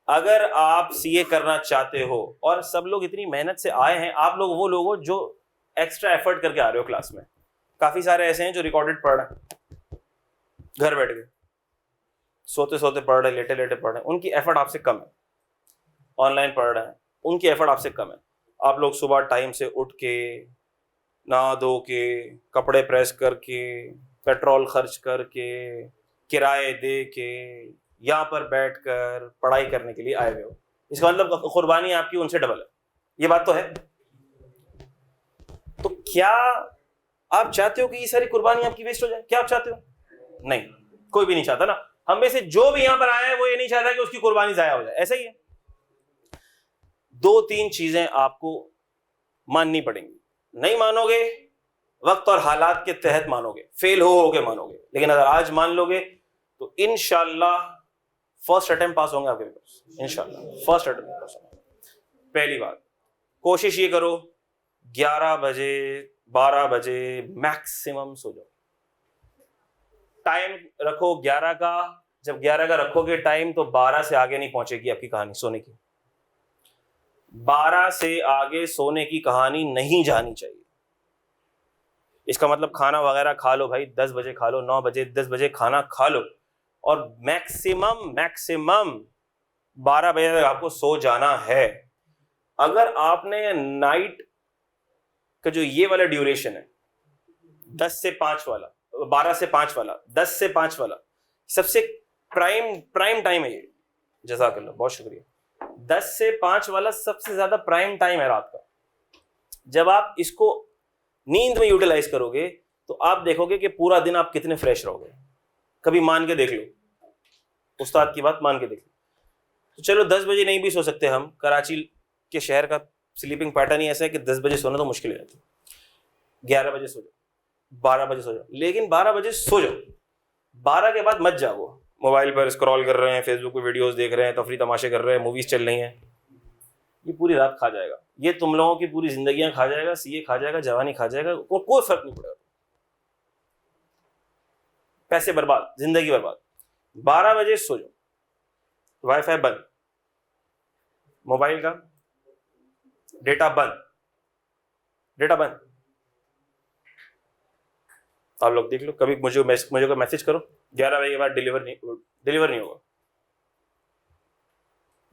Speaker 1: अगर आप सीए करना चाहते हो, और सब लोग इतनी मेहनत से आए हैं, आप लोग वो लोग हो जो एक्स्ट्रा एफर्ट करके आ रहे हो क्लास में। काफी सारे ऐसे हैं जो रिकॉर्डेड पढ़ रहे हैं, घर बैठ के सोते सोते पढ़ रहे, लेटे लेटे पढ़ रहे हैं, उनकी एफर्ट आपसे कम है। ऑनलाइन पढ़ रहे हैं, उनकी एफर्ट आपसे कम है। आप लोग सुबह टाइम से उठ के, नहा धो के, कपड़े प्रेस करके, पेट्रोल खर्च करके, किराए दे के यहाँ पर बैठकर पढ़ाई करने के लिए आए हुए हो। इसका मतलब कुर्बानी आपकी उनसे डबल है। ये बात तो है। तो क्या आप चाहते हो कि ये सारी कुर्बानी आपकी वेस्ट हो जाए? क्या आप चाहते हो? नहीं, कोई भी नहीं चाहता ना। हम में से जो भी यहां पर आया है वो ये नहीं चाहता कि उसकी कुर्बानी जाया हो जाए। ऐसा ही है। 2-3 चीजें आपको माननी पड़ेंगी। नहीं मानोगे, वक्त और हालात के तहत मानोगे, फेल हो के मानोगे, लेकिन अगर आज मान लोगे तो इंशाल्लाह फर्स्ट अटेम्प्ट पास होंगे आपके पेपर्स। इंशाल्लाह फर्स्ट अटेम्प्ट पास होंगे। पहली बात, कोशिश ये करो 11 बजे 12 बजे मैक्सिमम सो जाओ। टाइम रखो 11 का। जब 11 का रखोगे टाइम, तो 12 से आगे नहीं पहुंचेगी आपकी कहानी सोने की। 12 से आगे सोने की कहानी नहीं जानी चाहिए। इसका मतलब खाना वगैरह खा लो भाई, 10 बजे खा लो, 9 बजे 10 बजे खाना खा लो, और मैक्सिमम 12 बजे तक आपको सो जाना है। अगर आपने नाइट का जो ये वाला ड्यूरेशन है 10 से 5 वाला, 12 से 5 वाला, 10 से 5 वाला, सबसे प्राइम टाइम है ये। जज़ाकल्लाह, बहुत शुक्रिया। 10 से 5 वाला सबसे ज्यादा प्राइम टाइम है रात का। जब आप इसको नींद में यूटिलाइज करोगे तो आप देखोगे कि पूरा दिन आप कितने फ्रेश रहोगे। कभी मान के देख लो, उस्ताद की बात मान के देख लो। तो चलो 10 बजे नहीं भी सो सकते हम, कराची के शहर का स्लीपिंग पैटर्न ही ऐसा है कि 10 बजे सोना तो मुश्किल हो जाती है। 11 बजे सो जाओ, 12 बजे सो जाओ, लेकिन 12 बजे सो जाओ। 12 के बाद मत जाओ, मोबाइल पर स्क्रॉल कर रहे हैं, फेसबुक पे वीडियोस देख रहे हैं, तफरी तमाशे कर रहे हैं, मूवीज चल रही हैं। ये पूरी रात खा जाएगा, ये तुम लोगों की पूरी जिंदगियां खा जाएगा, सीए खा जाएगा, जवानी खा जाएगा, और कोई फर्क नहीं पड़ेगा। पैसे बर्बाद, जिंदगी बर्बाद। 12 बजे सो जाओ, वाईफाई बंद, मोबाइल का डेटा बंद, आप लोग देख लो। कभी मुझे मैसेज करो, 11 बजे के बाद डिलीवर नहीं होगा।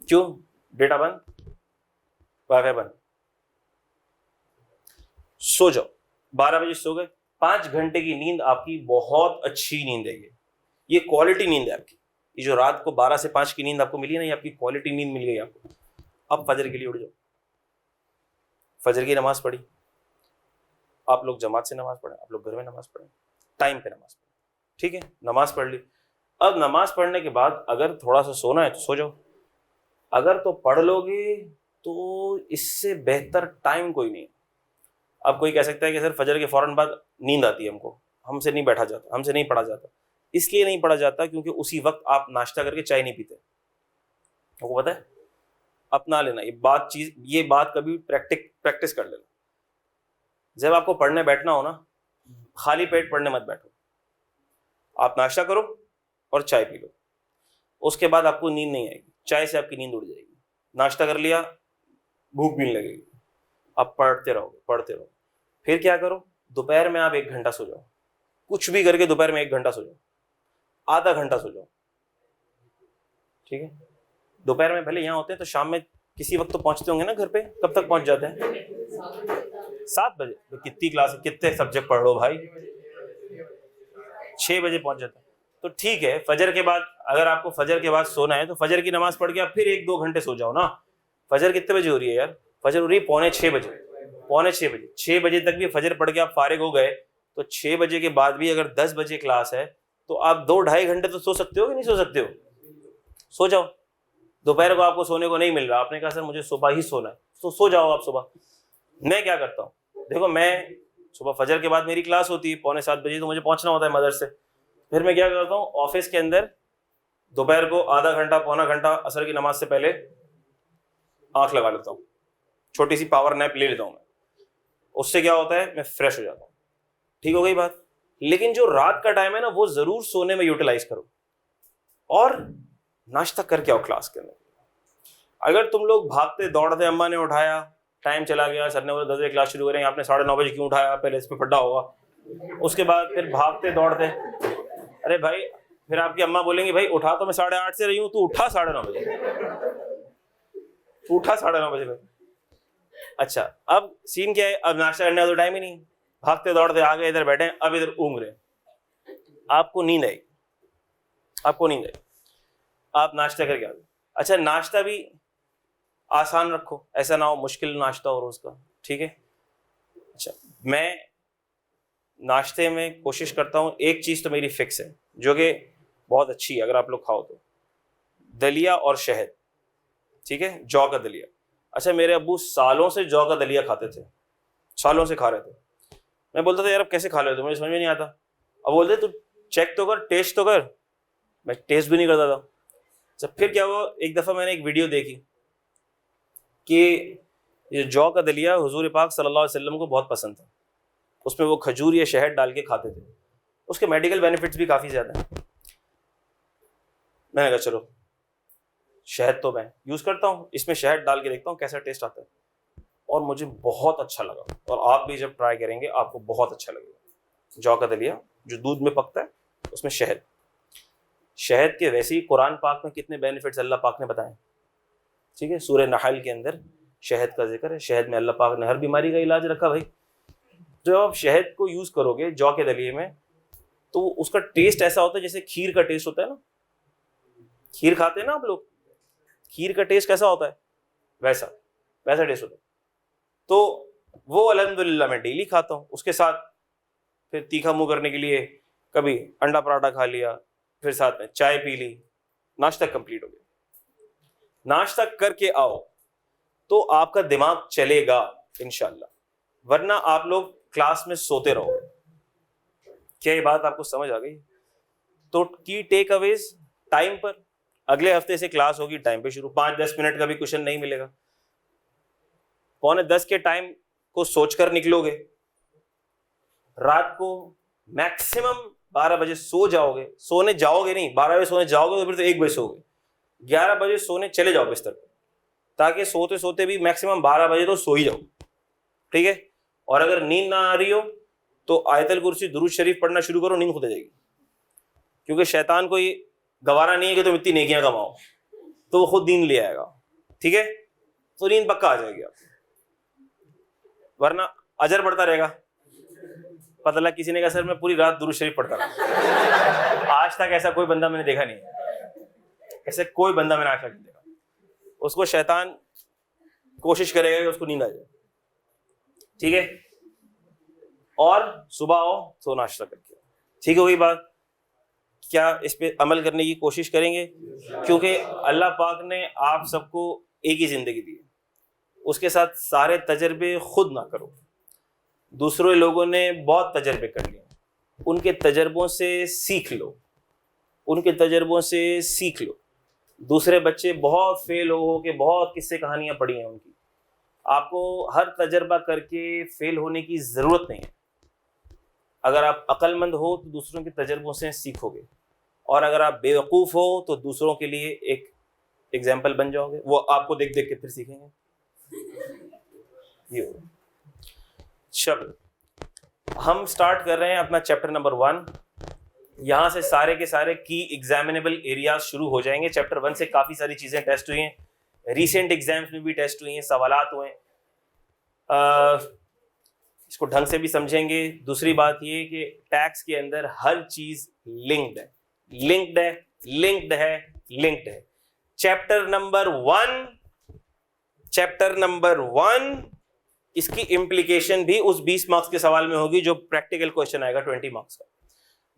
Speaker 1: क्यों? डेटा बंद, वाईफाई बंद। सो जाओ, 12 बजे सो गए, 5 घंटे की नींद आपकी बहुत अच्छी नींद है। ये क्वालिटी नींद है आपकी। ये जो रात को 12 से 5 की नींद आपको मिली ना, ये आपकी क्वालिटी नींद मिल गई आपको। अब फजर के लिए उठ जाओ, फजर की नमाज पढ़ी, आप लोग जमात से नमाज पढ़ें, आप लोग घर में नमाज पढ़ें, टाइम पे नमाज पढ़ें, ठीक है? नमाज पढ़ ली। अब नमाज पढ़ने के बाद अगर थोड़ा सा सोना है तो सो जाओ, अगर तो पढ़ लोगे तो इससे बेहतर टाइम कोई नहीं। अब कोई कह सकता है कि सर फजर के फौरन बाद नींद आती है हमको, हमसे नहीं बैठा जाता, हमसे नहीं पढ़ा जाता। इसलिए नहीं पढ़ा जाता क्योंकि उसी वक्त आप नाश्ता करके चाय नहीं पीते। आपको पता है? अपना लेना ये बात कभी प्रैक्टिस कर लेना। जब आपको पढ़ने बैठना हो ना, खाली पेट पढ़ने मत बैठो। आप नाश्ता करो और चाय पी लो, उसके बाद आपको नींद नहीं आएगी, चाय से आपकी नींद उड़ जाएगी। नाश्ता कर लिया, भूख भी नहीं लगेगी, आप पढ़ते रहो। फिर क्या करो, दोपहर में आप 1 घंटा सो जाओ, कुछ भी करके दोपहर में 1 घंटा सो जाओ, आधा घंटा सो जाओ, ठीक है? दोपहर में भले यहाँ होते हैं तो शाम में किसी वक्त तो पहुंचते होंगे ना घर पे। कब तक पहुंच जाते हैं? 7 बजे। तो कितनी क्लास, कितने सब्जेक्ट पढ़ लो भाई? 6 बजे पहुंच जाते हैं। तो ठीक है, फजर के बाद अगर आपको फजर के बाद सोना है तो फजर की नमाज पढ़ के आप फिर 1-2 घंटे सो जाओ ना। फजर कितने बजे हो रही है यार? फजर हो रही है पौने 6 बजे। 6 बजे तक भी फजर पढ़ के आप फारिग हो गए तो 6 बजे के बाद भी अगर 10 बजे क्लास है तो आप 2-2.5 घंटे तो सो सकते हो कि नहीं सो सकते हो? सो जाओ। दोपहर को आपको सोने को नहीं मिल रहा, आपने कहा सर मुझे सुबह ही सोना है, तो सो जाओ आप सुबह। मैं क्या करता हूँ, देखो मैं सुबह फजर के बाद मेरी क्लास होती है पौने 7 बजे, तो मुझे पहुंचना होता है मदरसे। फिर मैं क्या करता हूँ, ऑफिस के अंदर दोपहर को आधा घंटा पौना घंटा असर की नमाज से पहले आंख लगा लेता हूँ, छोटी सी पावर नैप ले लेता हूँ मैं। उससे क्या होता है, मैं फ्रेश हो जाता हूँ। ठीक हो गई बात? लेकिन जो रात का टाइम है ना, वो जरूर सोने में यूटिलाइज करो और नाश्ता करके आओ क्लास के अंदर। अगर तुम लोग भागते दौड़ते, अम्मा ने उठाया, टाइम चला गया, सर ने बोला 10 बजे क्लास शुरू करेंगे, आपने 9:30 बजे क्यों उठाया, पहले इस पर फड्डा होगा। उसके बाद फिर भागते दौड़ते, अरे भाई फिर आपकी अम्मा बोलेंगी भाई उठा तो मैं 8:30 से रही हूँ, तू उठा 9:30 बजे, तू उठा 9:30 बजे भाई। अच्छा, अब सीन क्या है, अब नाश्ता करने का तो टाइम ही नहीं, भागते दौड़ते आ गए, इधर बैठे, अब इधर ऊँग रहे, आपको नींद आई, आप नाश्ता करके आ गए। अच्छा, नाश्ता भी आसान रखो, ऐसा ना हो मुश्किल नाश्ता हो रोज का, ठीक है? अच्छा, मैं नाश्ते में कोशिश करता हूँ, एक चीज़ तो मेरी फिक्स है जो कि बहुत अच्छी है, अगर आप लोग खाओ तो, दलिया और शहद, ठीक है? जौ का दलिया। अच्छा, मेरे अब्बू सालों से जौ का दलिया खाते थे, सालों से खा रहे थे। मैं बोलता था यार अब कैसे खा रहे हो, मुझे समझ में नहीं आता। अब बोलते तू चेक तो कर, टेस्ट तो कर। मैं टेस्ट भी नहीं करता था। जब फिर क्या हुआ, एक दफ़ा मैंने एक वीडियो देखी कि ये जौ का दलिया हुजूर पाक सल्लल्लाहु अलैहि वसल्लम को बहुत पसंद था, उसमें वो खजूर या शहद डाल के खाते थे, उसके मेडिकल बेनिफिट्स भी काफ़ी ज़्यादा हैं। मैंने कहा चलो शहद तो मैं यूज़ करता हूँ, इसमें शहद डाल के देखता हूँ कैसा टेस्ट आता है, और मुझे बहुत अच्छा लगा। और आप भी जब ट्राई करेंगे आपको बहुत अच्छा लगेगा। जौ का दलिया जो दूध में पकता है, उसमें शहद के वैसे ही कुरान पाक में कितने बेनिफिट्स अल्लाह पाक ने बताए, ठीक है? सूरह नहल के अंदर शहद का जिक्र है। शहद में अल्लाह पाक ने हर बीमारी का इलाज रखा भाई। जब आप शहद को यूज़ करोगे जौ के दलिए में, तो उसका टेस्ट ऐसा होता है जैसे खीर का टेस्ट होता है ना, खीर खाते हैं ना आप लोग, खीर का टेस्ट कैसा होता है, वैसा टेस्ट होता है। तो वो अल्हम्दुलिल्लाह मैं डेली खाता हूँ। उसके साथ फिर तीखा मुंह करने के लिए कभी अंडा पराठा खा लिया, फिर साथ में चाय पी ली, नाश्ता कंप्लीट हो गया। नाश्ता करके आओ तो आपका दिमाग चलेगा इंशाल्लाह, वरना आप लोग क्लास में सोते रहोगे। क्या ये बात आपको समझ आ गई? तो की टेक अवेज, टाइम पर, अगले हफ्ते से क्लास होगी टाइम पे शुरू, 5-10 मिनट का भी क्वेश्चन नहीं मिलेगा। 9:45 के टाइम को सोचकर निकलोगे, रात को मैक्सिमम 12 बजे सो जाओगे, सोने जाओगे नहीं, 12 बजे सोने जाओगे तो फिर तो 1 बजे सोओगे, 11 बजे सोने चले जाओ बिस्तर पर, ताकि सोते सोते भी मैक्सिमम 12 बजे तो सो ही जाओ, ठीक है? और अगर नींद ना आ रही हो तो आयतल कुर्सी दुरूद शरीफ पढ़ना शुरू करो, नींद खुद आ जाएगी। क्योंकि शैतान को ये गवारा नहीं है कि तुम इतनी नेकियां कमाओ, तो वो खुद दीन ले आएगा, ठीक है, तो नींद पक्का आ जाएगी आपको, वरना अजर बढ़ता रहेगा। पता लगा किसी ने कहा सर मैं पूरी रात दुरूद शरीफ पढ़ता रहा, आज तक ऐसा कोई बंदा मैंने देखा नहीं है, ऐसे कोई बंदा मैंने आज तक नहीं देखा। उसको शैतान कोशिश करेगा कि उसको नींद आ जाए, ठीक है, और सुबह आओ तो नाश्ता करके, ठीक है, वही बात। क्या इस पे अमल करने की कोशिश करेंगे? क्योंकि अल्लाह पाक ने आप सबको एक ही जिंदगी दी है, उसके साथ सारे तजर्बे खुद ना करो। दूसरे लोगों ने बहुत तजर्बे कर लिए, उनके तजर्बों से सीख लो, उनके तजर्बों से सीख लो। दूसरे बच्चे बहुत फेल हो के बहुत किस्से कहानियां पढ़ी हैं उनकी, आपको हर तजर्बा करके फेल होने की ज़रूरत नहीं है। अगर आप अक्लमंद हो तो दूसरों के तजर्बों से सीखोगे, और अगर आप बेवकूफ़ हो तो दूसरों के लिए एक एग्जाम्पल बन जाओगे, वो आपको देख देख के फिर सीखेंगे। ये चलो हम स्टार्ट कर रहे हैं अपना चैप्टर नंबर 1। यहाँ से सारे के सारे की एग्जामिनेबल एरियाज शुरू हो जाएंगे। चैप्टर 1 से काफ़ी सारी चीज़ें टेस्ट हुई हैं, रीसेंट एग्जाम्स में भी टेस्ट हुई हैं, सवालात हुए हैं, इसको ढंग से भी समझेंगे। दूसरी बात ये कि टैक्स के अंदर हर चीज़ लिंक्ड है, लिंक्ड है, लिंक्ड है, लिंक्ड है। चैप्टर नंबर 1 इसकी इम्प्लीकेशन भी उस 20 मार्क्स के सवाल में होगी जो प्रैक्टिकल क्वेश्चन आएगा 20 मार्क्स का।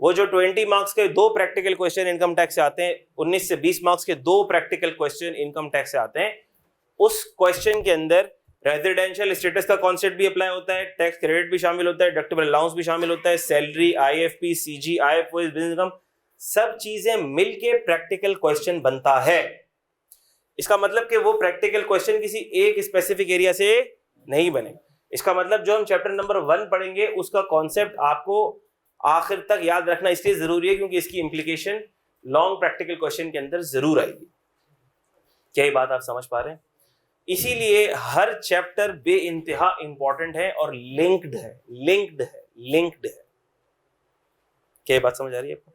Speaker 1: वो जो 20 मार्क्स के 2 प्रैक्टिकल क्वेश्चन इनकम टैक्स से आते हैं, 19 से 20 मार्क्स के 2 प्रैक्टिकल क्वेश्चन इनकम टैक्स से आते हैं, उस क्वेश्चन के अंदर रेजिडेंशियल स्टेटस का कॉन्सेप्ट भी अप्लाई होता है, टैक्स क्रेडिट भी शामिल होता है, डिडक्टेबल अलाउंस भी शामिल होता है, salary, IFP, CG, IFO, business income, सब चीजें मिलके प्रैक्टिकल क्वेश्चन बनता है। इसका मतलब कि वो प्रैक्टिकल क्वेश्चन किसी एक स्पेसिफिक एरिया से नहीं बने। इसका मतलब जो हम चैप्टर नंबर 1 पढ़ेंगे उसका कॉन्सेप्ट आपको आखिर तक याद रखना इसलिए जरूरी है क्योंकि इसकी इंप्लीकेशन लॉन्ग प्रैक्टिकल क्वेश्चन के अंदर जरूर आएगी। क्या ये बात आप समझ पा रहे हैं? इसीलिए हर चैप्टर बे इंतहा इंपॉर्टेंट है और लिंक्ड है, लिंक्ड है, लिंक्ड है। क्या ये बात समझ आ रही है आपको?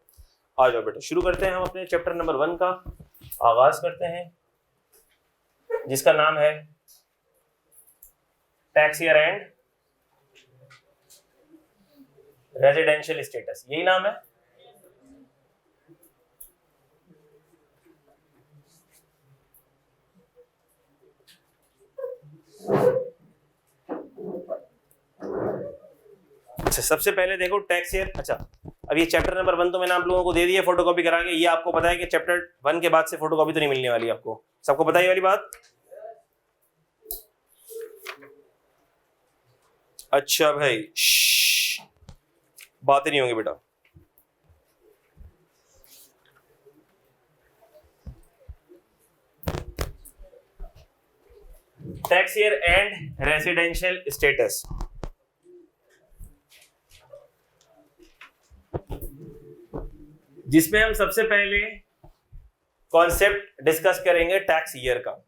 Speaker 1: आ जाओ बेटा, शुरू करते हैं हम अपने चैप्टर नंबर 1 का आगाज करते हैं, जिसका नाम है tax year and residential status. यही नाम है। अच्छा, सबसे पहले देखो टैक्स ईयर। अच्छा, अब ये चैप्टर नंबर 1 तो मैंने आप लोगों को दे दिया फोटोकॉपी करा के। ये आपको पता है कि चैप्टर 1 के बाद से फोटोकॉपी तो नहीं मिलने वाली आपको, सबको पता है ये वाली बात? अच्छा भाई, बातें नहीं होंगी बेटा। Tax year and residential status. जिसमें हम सबसे पहले कॉन्सेप्ट डिस्कस करेंगे टैक्स ईयर का।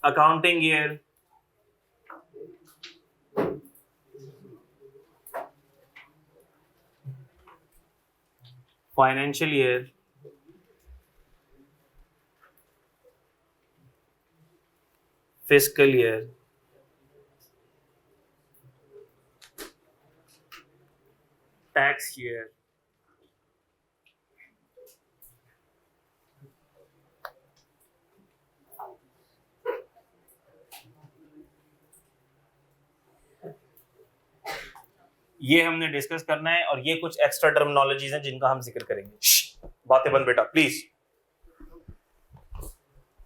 Speaker 1: Accounting year, financial year, fiscal year, tax year, ये हमने डिस्कस करना है। और ये कुछ एक्स्ट्रा टर्मिनोलॉजीज हैं जिनका हम जिक्र करेंगे। बातें बंद बेटा प्लीज।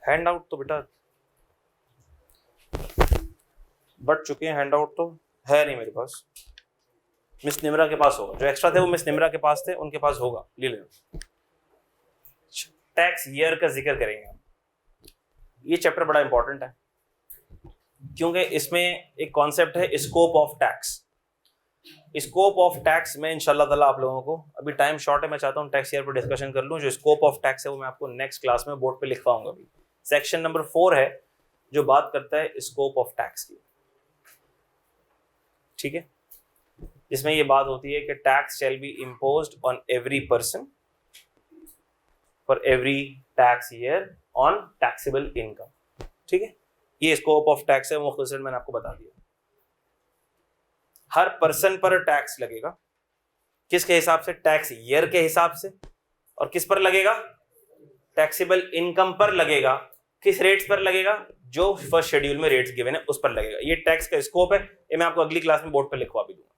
Speaker 1: हैंड आउट तो बेटा बढ़ चुके हैं, हैंड आउट तो है नहीं मेरे पास। मिस निमरा के पास होगा, जो एक्स्ट्रा थे वो मिस निमरा के पास थे, उनके पास होगा, ले लेना। टैक्स ईयर का जिक्र करेंगे हम। ये चैप्टर बड़ा इंपॉर्टेंट है क्योंकि इसमें एक कॉन्सेप्ट है scope of tax. Scope of tax में इंशाल्लाह ताला आप लोगों को, अभी टाइम शॉर्ट है, मैं चाहता हूँ टैक्स ईयर पर डिस्कशन कर लूँ। जो स्कोप ऑफ टैक्स है वो मैं आपको नेक्स्ट क्लास में बोर्ड पे लिखवाऊंगा। अभी सेक्शन नंबर 4 है जो बात करता है स्कोप ऑफ टैक्स की, ठीक है, जिसमें ये बात होती है कि tax shall be imposed on every person for every tax year on taxable income, ठीक है। ये स्कोप ऑफ टैक्स है, मुख्तसर मैंने आपको बता दिया। हर पर्सन पर टैक्स लगेगा, किसके हिसाब से? टैक्स ईयर के हिसाब से। और किस पर लगेगा? टैक्सेबल इनकम पर लगेगा। किस रेट्स पर लगेगा? जो फर्स्ट शेड्यूल में रेट्स गिवन है उस पर लगेगा। ये टैक्स का स्कोप है, ये मैं आपको अगली क्लास में बोर्ड पर लिखवा भी दूंगा।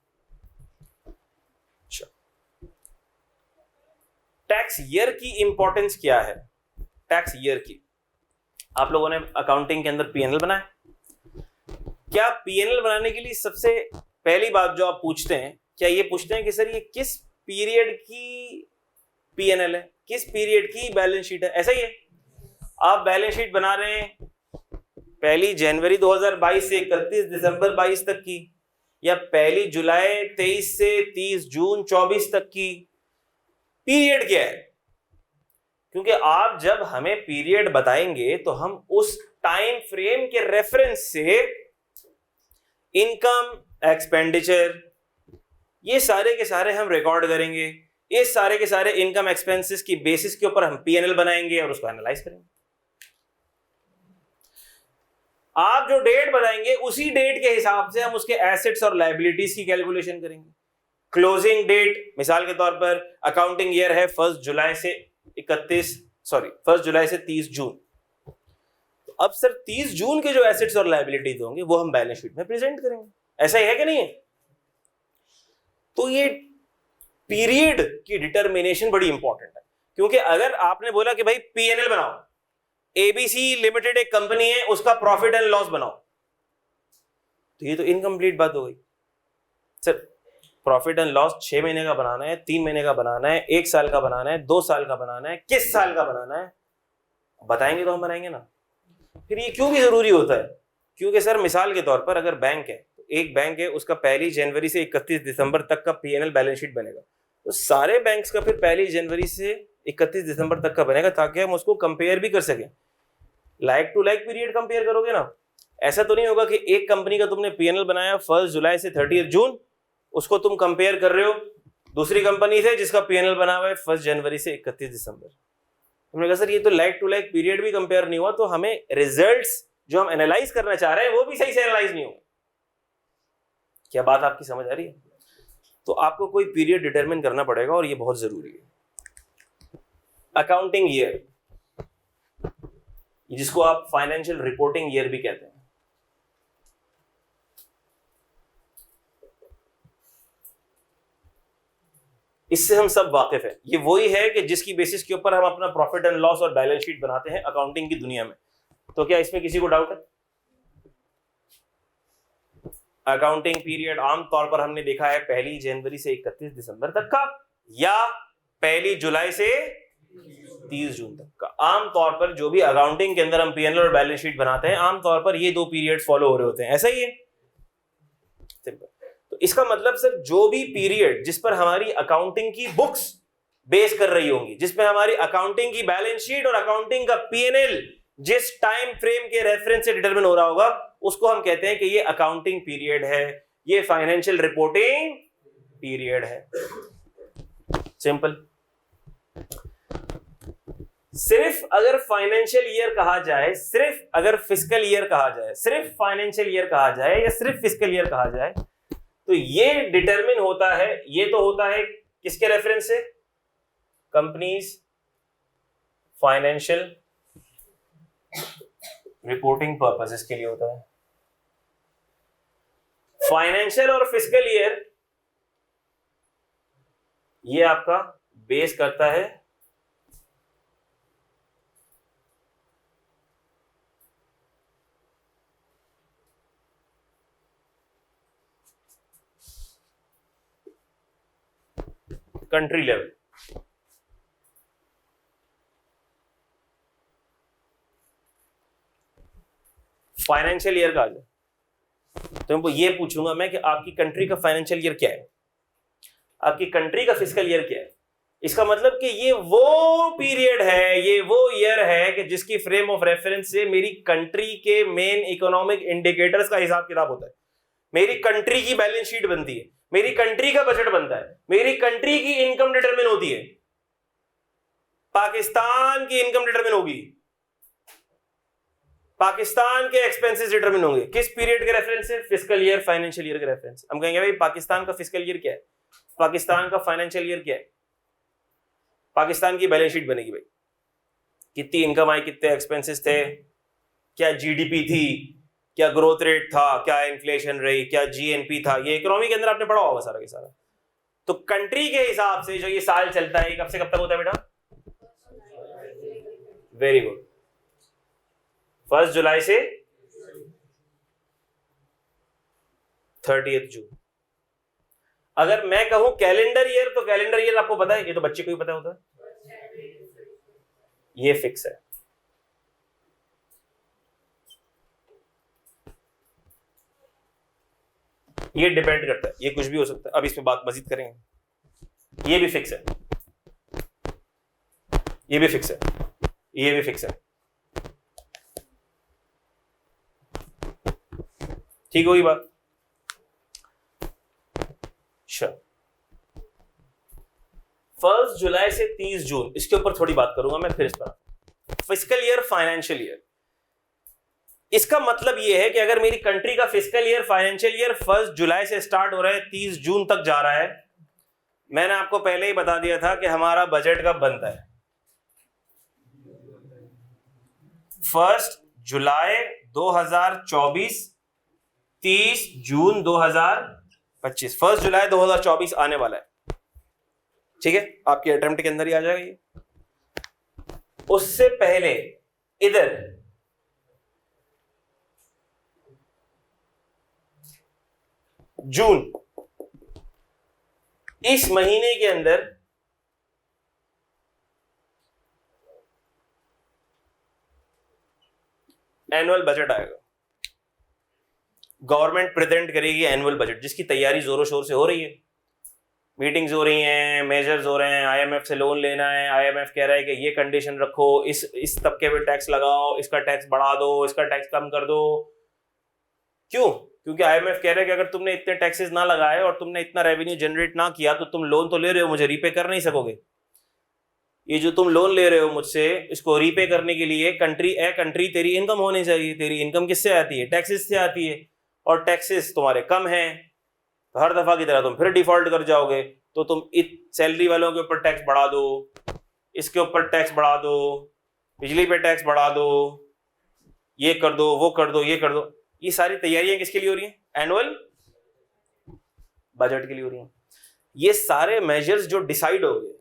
Speaker 1: टैक्स ईयर की इंपॉर्टेंस क्या है? टैक्स ईयर की, आप लोगों ने अकाउंटिंग के अंदर पीएनएल बनाया। क्या पीएनएल बनाने के लिए सबसे पहली बात जो आप पूछते हैं, क्या ये पूछते हैं कि सर ये किस पीरियड की पीएनएल है, किस पीरियड की बैलेंस शीट है? ऐसा ही है, आप बैलेंस शीट बना रहे हैं 1 जनवरी 2022 से 31 दिसंबर 22 तक की, या 1 जुलाई 23 से 30 जून 24 तक की, पीरियड क्या है? क्योंकि आप जब हमें पीरियड बताएंगे तो हम उस टाइम फ्रेम के रेफरेंस से इनकम, एक्सपेंडिचर, ये सारे के सारे हम रिकॉर्ड करेंगे। ये सारे के सारे इनकम एक्सपेंसेस की बेसिस के ऊपर हम पीएनएल बनाएंगे और उसको एनालाइज करेंगे। आप जो डेट बताएंगे उसी डेट के हिसाब से हम उसके एसेट्स और लायबिलिटीज की कैलकुलेशन करेंगे। क्लोजिंग डेट, मिसाल के तौर पर अकाउंटिंग ईयर है 1 जुलाई से 30 जून, तो अब सर 30 जून के जो एसेट्स और लायबिलिटीज होंगे वो हम बैलेंस शीट में प्रेजेंट करेंगे। ऐसा ही है कि नहीं है? तो ये पीरियड की डिटर्मिनेशन बड़ी इंपॉर्टेंट है, क्योंकि अगर आपने बोला कि भाई पीएनएल बनाओ, एबीसी लिमिटेड एक कंपनी है, उसका प्रॉफिट एंड लॉस बनाओ, तो ये तो इनकम्प्लीट बात हो गई। सर प्रॉफिट एंड लॉस 6 महीने का बनाना है, 3 महीने का बनाना है, 1 साल का बनाना है, 2 साल का बनाना है, किस साल का बनाना है बताएंगे तो हम बनाएंगे ना। फिर ये क्यों भी जरूरी होता है? क्योंकि सर मिसाल के तौर पर अगर बैंक है, एक बैंक है, उसका 1 जनवरी से 31 दिसंबर तक का पीएनएल बैलेंस शीट बनेगा, तो सारे बैंक्स का फिर 1 जनवरी से 31 दिसंबर तक का बनेगा, ताकि हम उसको कंपेयर भी कर सकें। Like to like period compare करोगे ना, ऐसा तो नहीं होगा कि एक कंपनी का तुमने पीएनएल बनाया 1 जुलाई से 30 जून, उसको तुम कंपेयर कर रहे हो दूसरी कंपनी से जिसका पीएनएल बना हुआ है 1 जनवरी से 31 दिसंबर। हमने कहा सर ये तो लाइक टू लाइक पीरियड भी कंपेयर नहीं हुआ, तो हमें रिजल्ट्स जो हम एनालाइज करना चाह रहे हैं वो भी सही से एनालाइज नहीं होगा। क्या बात आपकी समझ आ रही है? तो आपको कोई पीरियड डिटरमिन करना पड़ेगा और ये बहुत जरूरी है। अकाउंटिंग ईयर, जिसको आप फाइनेंशियल रिपोर्टिंग ईयर भी कहते हैं, इससे हम सब वाकिफ है। ये वही है कि जिसकी बेसिस के ऊपर हम अपना प्रॉफिट एंड लॉस और बैलेंस शीट बनाते हैं अकाउंटिंग की दुनिया में। तो क्या इसमें किसी को डाउट है? अकाउंटिंग पीरियड आमतौर पर हमने देखा है 1 जनवरी से 31 दिसंबर तक का, या 1 जुलाई से 30 जून तक का। आमतौर पर जो भी अकाउंटिंग के अंदर हम पीएनएल और बैलेंस शीट बनाते हैं, आमतौर पर ये 2 पीरियड फॉलो हो रहे होते हैं। ऐसा ही है, सिंपल। तो इसका मतलब सर जो भी पीरियड जिस पर हमारी अकाउंटिंग की बुक्स बेस कर रही होंगी, जिसमें हमारी अकाउंटिंग की बैलेंस शीट और अकाउंटिंग का पीएनएल जिस टाइम फ्रेम के रेफरेंस से डिटरमिन हो रहा होगा, उसको हम कहते हैं कि ये अकाउंटिंग पीरियड है, ये फाइनेंशियल रिपोर्टिंग पीरियड है। सिंपल। सिर्फ अगर फाइनेंशियल ईयर कहा जाए, सिर्फ अगर फिस्कल ईयर कहा जाए, सिर्फ फाइनेंशियल ईयर कहा जाए या सिर्फ फिस्कल ईयर कहा जाए, तो ये डिटरमिन होता है, ये तो होता है किसके रेफरेंस से? कंपनीज फाइनेंशियल रिपोर्टिंग पर्पसेस के लिए होता है। फाइनेंशियल और फिस्कल ईयर ये आपका बेस करता है कंट्री लेवल। फाइनेंशियल ईयर का आ जाए, तो ये पूछूंगा मैं कि आपकी कंट्री का फाइनेंशियल ईयर क्या है, आपकी कंट्री का फिस्कल ईयर क्या है। इसका मतलब कि ये वो पीरियड है, ये वो ईयर है कि जिसकी फ्रेम ऑफ रेफरेंस से मेरी कंट्री के मेन इकोनॉमिक इंडिकेटर्स का हिसाब किताब होता है, मेरी कंट्री की बैलेंस शीट बनती है, मेरी कंट्री का बजट बनता है, मेरी कंट्री की इनकम डिटरमिन होती है। पाकिस्तान की इनकम डिटरमिन होगी, पाकिस्तान के एक्सपेंसेस डिटरमिन होंगे किस पीरियड के रेफरेंस से, फिस्कल ईयर, फाइनेंशियल ईयर के रेफरेंस। हम कहेंगे भाई पाकिस्तान का फिस्कल ईयर क्या है, पाकिस्तान का फाइनेंशियल ईयर क्या है, पाकिस्तान की बैलेंस शीट बनेगी भाई, कितनी इनकम आई, कितने एक्सपेंसेस थे, क्या जीडीपी थी, क्या ग्रोथ रेट था, क्या इन्फ्लेशन रही, क्या जीएनपी था, ये इकोनॉमी के अंदर आपने पढ़ा होगा सारा के सारा। तो कंट्री के हिसाब से जो ये साल चलता है, कब से कब तक होता है बेटा, वेरी गुड, 1 जुलाई से 30 जून। अगर मैं कहूं कैलेंडर ईयर, तो कैलेंडर ईयर आपको पता है, ये तो बच्चे को ही पता होता है, ये फिक्स है। ये डिपेंड करता है, ये कुछ भी हो सकता है, अब इस पे बात मजीद करेंगे। ये भी फिक्स है, ये भी फिक्स है, ये भी फिक्स है, ठीक होगी बात। अच्छा, 1 जुलाई से 30 जून, इसके ऊपर थोड़ी बात करूंगा मैं फिर इस पर। फिस्कल ईयर, फाइनेंशियल ईयर, इसका मतलब यह है कि अगर मेरी कंट्री का फिस्कल ईयर, फाइनेंशियल ईयर 1 जुलाई से स्टार्ट हो रहा है, 30 जून तक जा रहा है, मैंने आपको पहले ही बता दिया था कि हमारा बजट कब बनता है, 1 जुलाई 2024, 30 जून 2025। 1 जुलाई 2024 आने वाला है, ठीक है, आपके अटेम्प्ट के अंदर ही आ जाएगा ये। उससे पहले इधर जून, इस महीने के अंदर एनुअल बजट आएगा, गवर्नमेंट प्रेजेंट करेगी एनुअल बजट, जिसकी तैयारी जोरों शोर से हो रही है, मीटिंग्स हो रही हैं, मेजर्स हो रहे हैं, आईएमएफ से लोन लेना है, आईएमएफ कह रहा है कि ये कंडीशन रखो, इस तबके पे टैक्स लगाओ, इसका टैक्स बढ़ा दो, इसका टैक्स कम कर दो। क्यों? क्योंकि आईएमएफ कह रहा है कि अगर तुमने इतने टैक्सेस ना लगाए और तुमने इतना रेवेन्यू जनरेट ना किया तो तुम लोन तो ले रहे हो, मुझे रीपे कर नहीं सकोगे। ये जो तुम लोन ले रहे हो मुझसे, इसको रीपे करने के लिए कंट्री तेरी इनकम होनी चाहिए। तेरी इनकम किससे आती है? टैक्सेस से आती है, और टैक्सेस तुम्हारे कम हैं तो हर दफा की तरह तुम फिर डिफॉल्ट कर जाओगे। तो तुम सैलरी वालों के ऊपर टैक्स बढ़ा दो, इसके ऊपर टैक्स बढ़ा दो, बिजली पे टैक्स बढ़ा दो, ये कर दो, वो कर दो, ये कर दो। ये सारी तैयारियां किसके लिए हो रही हैं? एनुअल बजट के लिए हो रही हैं। ये सारे मेजर्स जो डिसाइड होंगे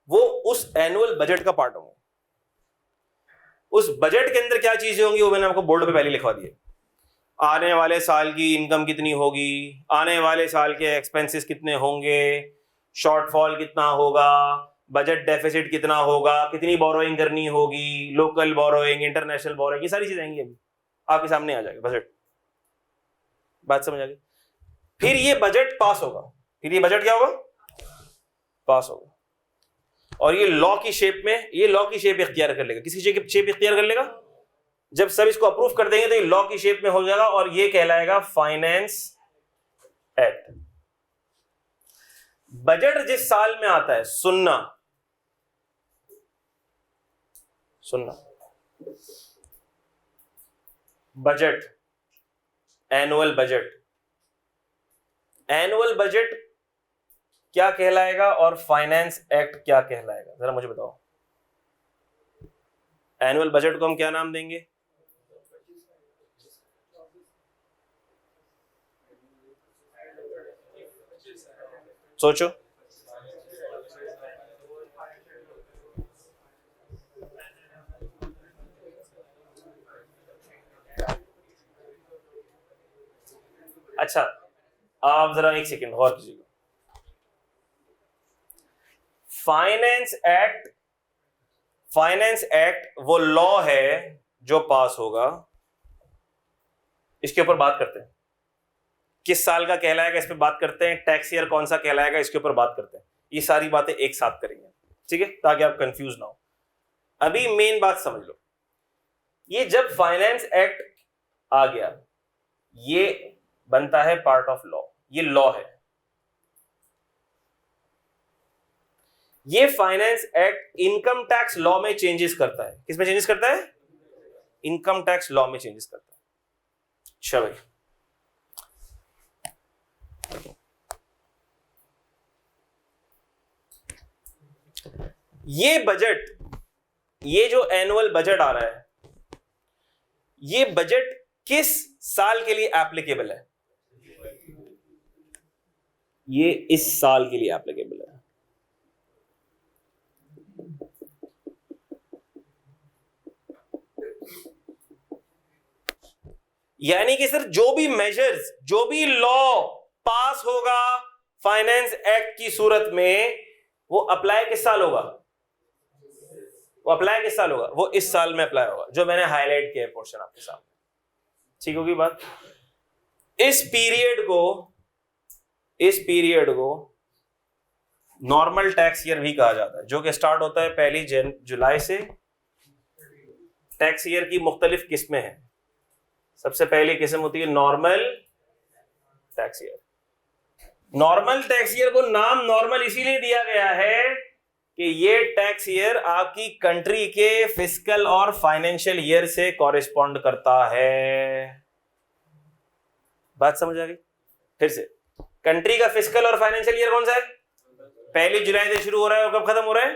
Speaker 1: वो उस एनुअल बजट का पार्ट होंगे। उस बजट के अंदर क्या चीजें होंगी वो मैंने आपको बोर्ड पे पहले लिखवा दिए। आने वाले साल की इनकम कितनी होगी, आने वाले साल के एक्सपेंसेस कितने होंगे, शॉर्टफॉल कितना होगा, बजट डेफिसिट कितना होगा, कितनी बोरोइंग करनी होगी, लोकल बोरोइंग, इंटरनेशनल बोरोइंग, ये सारी चीजें आएंगी। अभी आपके सामने आ जाएगा बजट। बात समझ आ गई? फिर ये बजट पास होगा, फिर ये बजट क्या होगा? पास होगा, और ये लॉ की शेप में, ये लॉ की शेप इख्तियार कर लेगा। किसी शेप इख्तियार कर लेगा? जब सब इसको अप्रूव कर देंगे तो ये लॉ की शेप में हो जाएगा, और ये कहलाएगा फाइनेंस एक्ट। बजट जिस साल में आता है, सुनना budget, annual budget, annual budget क्या कहलाएगा और फाइनेंस एक्ट क्या कहलाएगा, जरा मुझे बताओ। एनुअल बजट को हम क्या नाम देंगे? सोचो। अच्छा, आप जरा एक सेकेंड गौर कीजिएगा। फाइनेंस एक्ट वो लॉ है जो पास होगा। इसके ऊपर बात करते हैं। किस साल का कहलाएगा इस पे बात करते हैं, टैक्स ईयर कौन सा कहलाएगा इसके ऊपर बात करते हैं, ये सारी बातें एक साथ करेंगे, ठीक है, ताकि आप कंफ्यूज ना हो। अभी मेन बात समझ लो, ये जब फाइनेंस एक्ट आ गया ये बनता है पार्ट ऑफ लॉ, ये लॉ है। ये finance act income tax law में चेंजेस करता है। किस में चेंजेस करता है? इनकम टैक्स लॉ में चेंजेस करता है। अच्छा भाई, ये बजट, ये जो एनुअल बजट आ रहा है, ये बजट किस साल के लिए एप्लीकेबल है? ये इस साल के लिए एप्लीकेबल है। यानी कि सर जो भी मेजर्स, जो भी लॉ पास होगा फाइनेंस एक्ट की सूरत में, वो अप्लाई किस साल होगा? वो अप्लाई किस साल होगा? वो इस साल में अप्लाई होगा, जो मैंने हाईलाइट किया है पोर्शन आपके सामने। ठीक होगी बात? इस पीरियड को नॉर्मल टैक्स ईयर भी कहा जाता है, जो कि स्टार्ट होता है 1 जुलाई से। टैक्स ईयर की मुख्तलिफ किस्में हैं। सबसे पहली किस्म होती है normal tax year. Normal tax year को नाम नॉर्मल इसीलिए दिया गया है कि ये टैक्स ईयर आपकी कंट्री के फिस्कल और फाइनेंशियल ईयर से कॉरेस्पॉन्ड करता है। बात समझ आ गई? फिर से, कंट्री का फिस्कल और फाइनेंशियल ईयर कौन सा है? 1 जुलाई से शुरू हो रहा है और कब खत्म हो रहा है?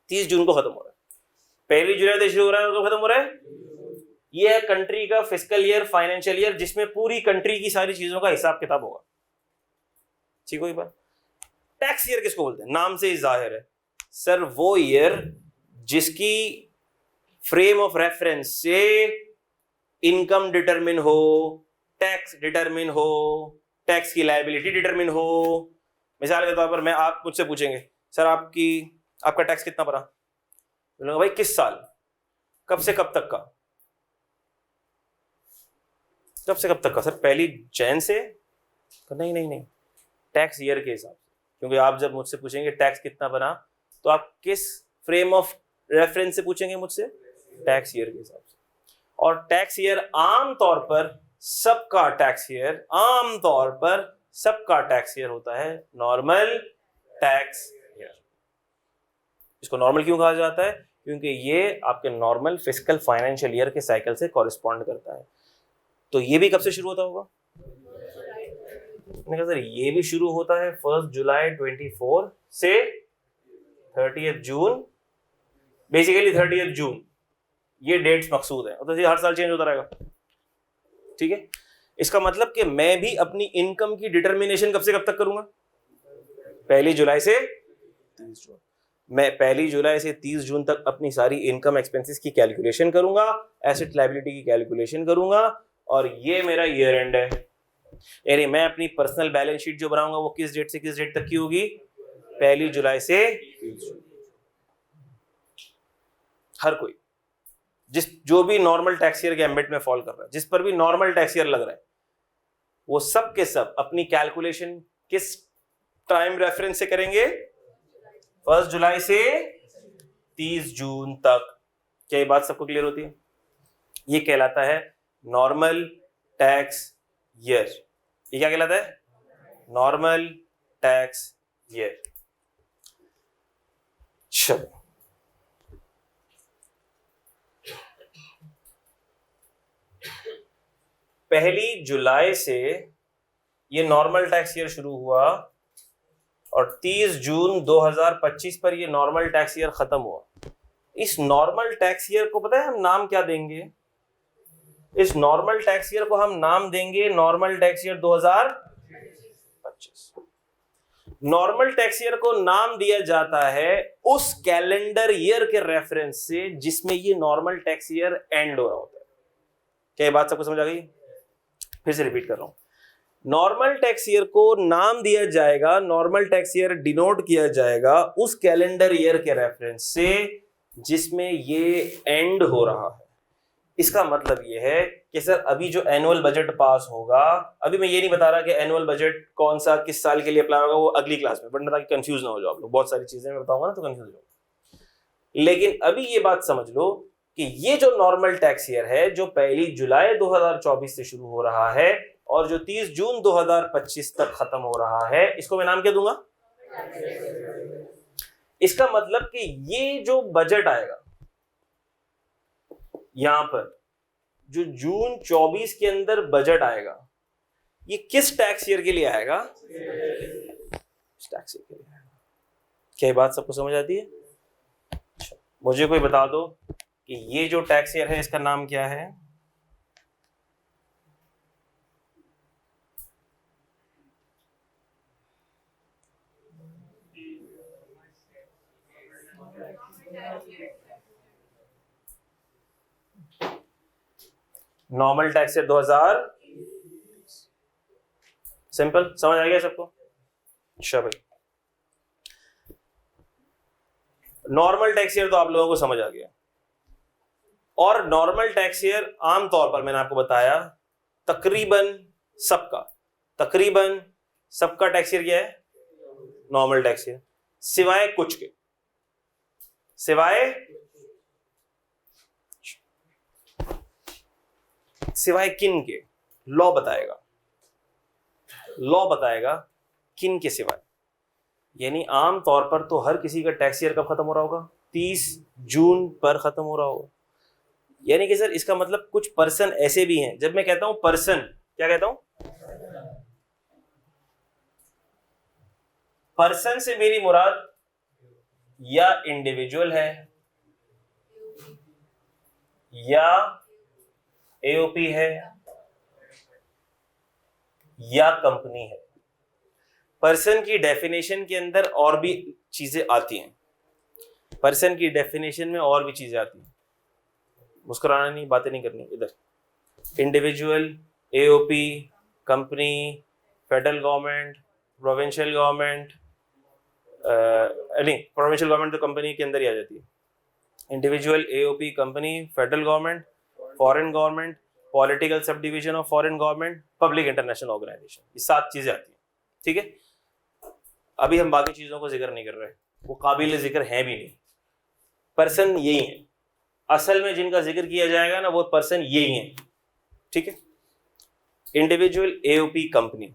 Speaker 1: 30 जून को खत्म हो रहा है। 1 जुलाई से शुरू हो रहा है और कब खत्म हो रहा है? ये है कंट्री का फिस्कल ईयर, फाइनेंशियल ईयर, जिसमें पूरी कंट्री की सारी चीजों का हिसाब किताब होगा। ठीक है बात? टैक्स ईयर किसको बोलते हैं? नाम से ही जाहिर है सर, वो ईयर जिसकी फ्रेम ऑफ रेफरेंस से इनकम डिटरमिन हो, टैक्स डिटरमिन हो, टैक्स की लायबिलिटी डिटरमिन हो। मिसाल के तौर पर मैं, आप मुझसे पूछेंगे सर आपका टैक्स कितना भरा? बोलूंगा भाई किस साल, कब से कब तक का? कब से कब तक का सर? 1 जैन से? नहीं, टैक्स ईयर के हिसाब से। क्योंकि आप जब मुझसे पूछेंगे टैक्स कितना बना, तो आप किस फ्रेम ऑफ रेफरेंस से पूछेंगे मुझसे? टैक्स ईयर के हिसाब से। और टैक्स ईयर आमतौर पर सबका टैक्स ईयर होता है नॉर्मल टैक्स ईयर। इसको नॉर्मल क्यों कहा जाता है? क्योंकि ये आपके नॉर्मल फिस्कल फाइनेंशियल ईयर के साइकिल से कॉरेस्पॉन्ड करता है। तो ये भी कब से शुरू होता होगा? मैंने कहा सर ये भी शुरू होता है 1 जुलाई 24 से 30 जून, बेसिकली 30 जून। ये डेट्स मकसूद है, तो ये हर साल चेंज होता रहेगा। ठीक है, इसका मतलब कि मैं भी अपनी इनकम की डिटर्मिनेशन कब से कब तक करूंगा? 1 जुलाई से 30 जून। मैं 1 जुलाई से 30 जून तक अपनी सारी इनकम एक्सपेंसेस की कैलकुलेशन करूंगा, एसेट लायबिलिटी की कैलकुलेशन करूंगा, और ये मेरा ईयर एंड है। यानी मैं अपनी पर्सनल बैलेंस शीट जो बनाऊंगा वो किस डेट से किस डेट तक की होगी? 1 जुलाई से 30 जून। हर कोई जो भी नॉर्मल टैक्स ईयर के एम्बेट में फॉल कर रहा है, जिस पर भी नॉर्मल टैक्स ईयर लग रहा है, वो सब के सब अपनी कैलकुलेशन किस टाइम रेफरेंस से करेंगे? 1 जुलाई से 30 जून तक। क्या ये बात सबको क्लियर होती है? ये कहलाता है नॉर्मल टैक्स ईयर। ये क्या कहलाता है? Normal tax year. चलो, 1 जुलाई से ये नॉर्मल टैक्स ईयर शुरू हुआ और 30 जून 2025 पर ये नॉर्मल टैक्स ईयर खत्म हुआ। इस नॉर्मल टैक्स ईयर को पता है हम नाम क्या देंगे? इस नॉर्मल टैक्स ईयर को हम नाम देंगे normal tax year 2025। Normal tax year को नाम दिया जाता है उस कैलेंडर ईयर के रेफरेंस से जिसमें ये नॉर्मल टैक्स ईयर एंड हो रहा होता है। क्या ये बात सबको समझ आ गई? फिर से रिपीट कर रहा हूं, नॉर्मल टैक्स ईयर को नाम दिया जाएगा, नॉर्मल टैक्स ईयर डिनोट किया जाएगा उस कैलेंडर ईयर के रेफरेंस से जिसमें ये एंड हो रहा है। इसका मतलब ये है कि सर अभी जो एनुअल बजट पास होगा, अभी मैं ये नहीं बता रहा कि एनुअल बजट कौन सा किस साल के लिए अप्लाई होगा, वो अगली क्लास में, वरना ताकि कंफ्यूज ना हो जाओ आप लोग, बहुत सारी चीजें मैं बताऊंगा ना तो कंफ्यूज हो। लेकिन अभी ये बात समझ लो कि ये जो नॉर्मल टैक्स ईयर है जो 1 जुलाई 2024 से शुरू हो रहा है और जो 30 जून 2025 तक खत्म हो रहा है, इसको मैं नाम क्या दूंगा? इसका मतलब कि ये जो बजट आएगा यहां पर, जो जून 24 के अंदर बजट आएगा, ये किस टैक्स ईयर के लिए आएगा? टैक्स ईयर के लिए आएगा। क्या बात सबको समझ आती है? मुझे कोई बता दो कि ये जो टैक्स ईयर है इसका नाम क्या है? Normal tax year 2000। सिंपल, समझ आ गया सबको? अच्छा भाई, नॉर्मल टैक्स ईयर तो आप लोगों को समझ आ गया। और नॉर्मल टैक्स ईयर आमतौर पर मैंने आपको बताया तकरीबन सबका टैक्स ईयर क्या है? नॉर्मल टैक्स ईयर, सिवाय कुछ के। सिवाय किन के? लॉ बताएगा किन के सिवाय। यानी आम तौर पर तो हर किसी का टैक्स ईयर कब खत्म हो रहा होगा? 30 जून पर खत्म हो रहा होगा। यानी कि सर इसका मतलब कुछ पर्सन ऐसे भी हैं, जब मैं कहता हूं पर्सन, क्या कहता हूं? पर्सन से मेरी मुराद या इंडिविजुअल है, या एओपी है, या कंपनी है। पर्सन की डेफिनेशन के अंदर और भी चीजें आती हैं, पर्सन की डेफिनेशन में और भी चीजें आती हैं। मुस्कुराना नहीं, बातें नहीं करनी इधर। Individual, AOP, company, federal government, provincial government, नहीं प्रोविंशियल गवर्नमेंट तो कंपनी के अंदर ही आ जाती है। Individual, AOP, company, federal government, foreign government, political sub division of foreign government, public international organization, ये 7 चीजें आती हैं। ठीक है, अभी हम बाकी चीजों को जिक्र नहीं कर रहे, वो काबिल जिक्र है भी नहीं। पर्सन यही है असल में, जिनका जिक्र किया जाएगा ना वो पर्सन यही है। ठीक है, इंडिविजुअल, एओपी, कंपनी।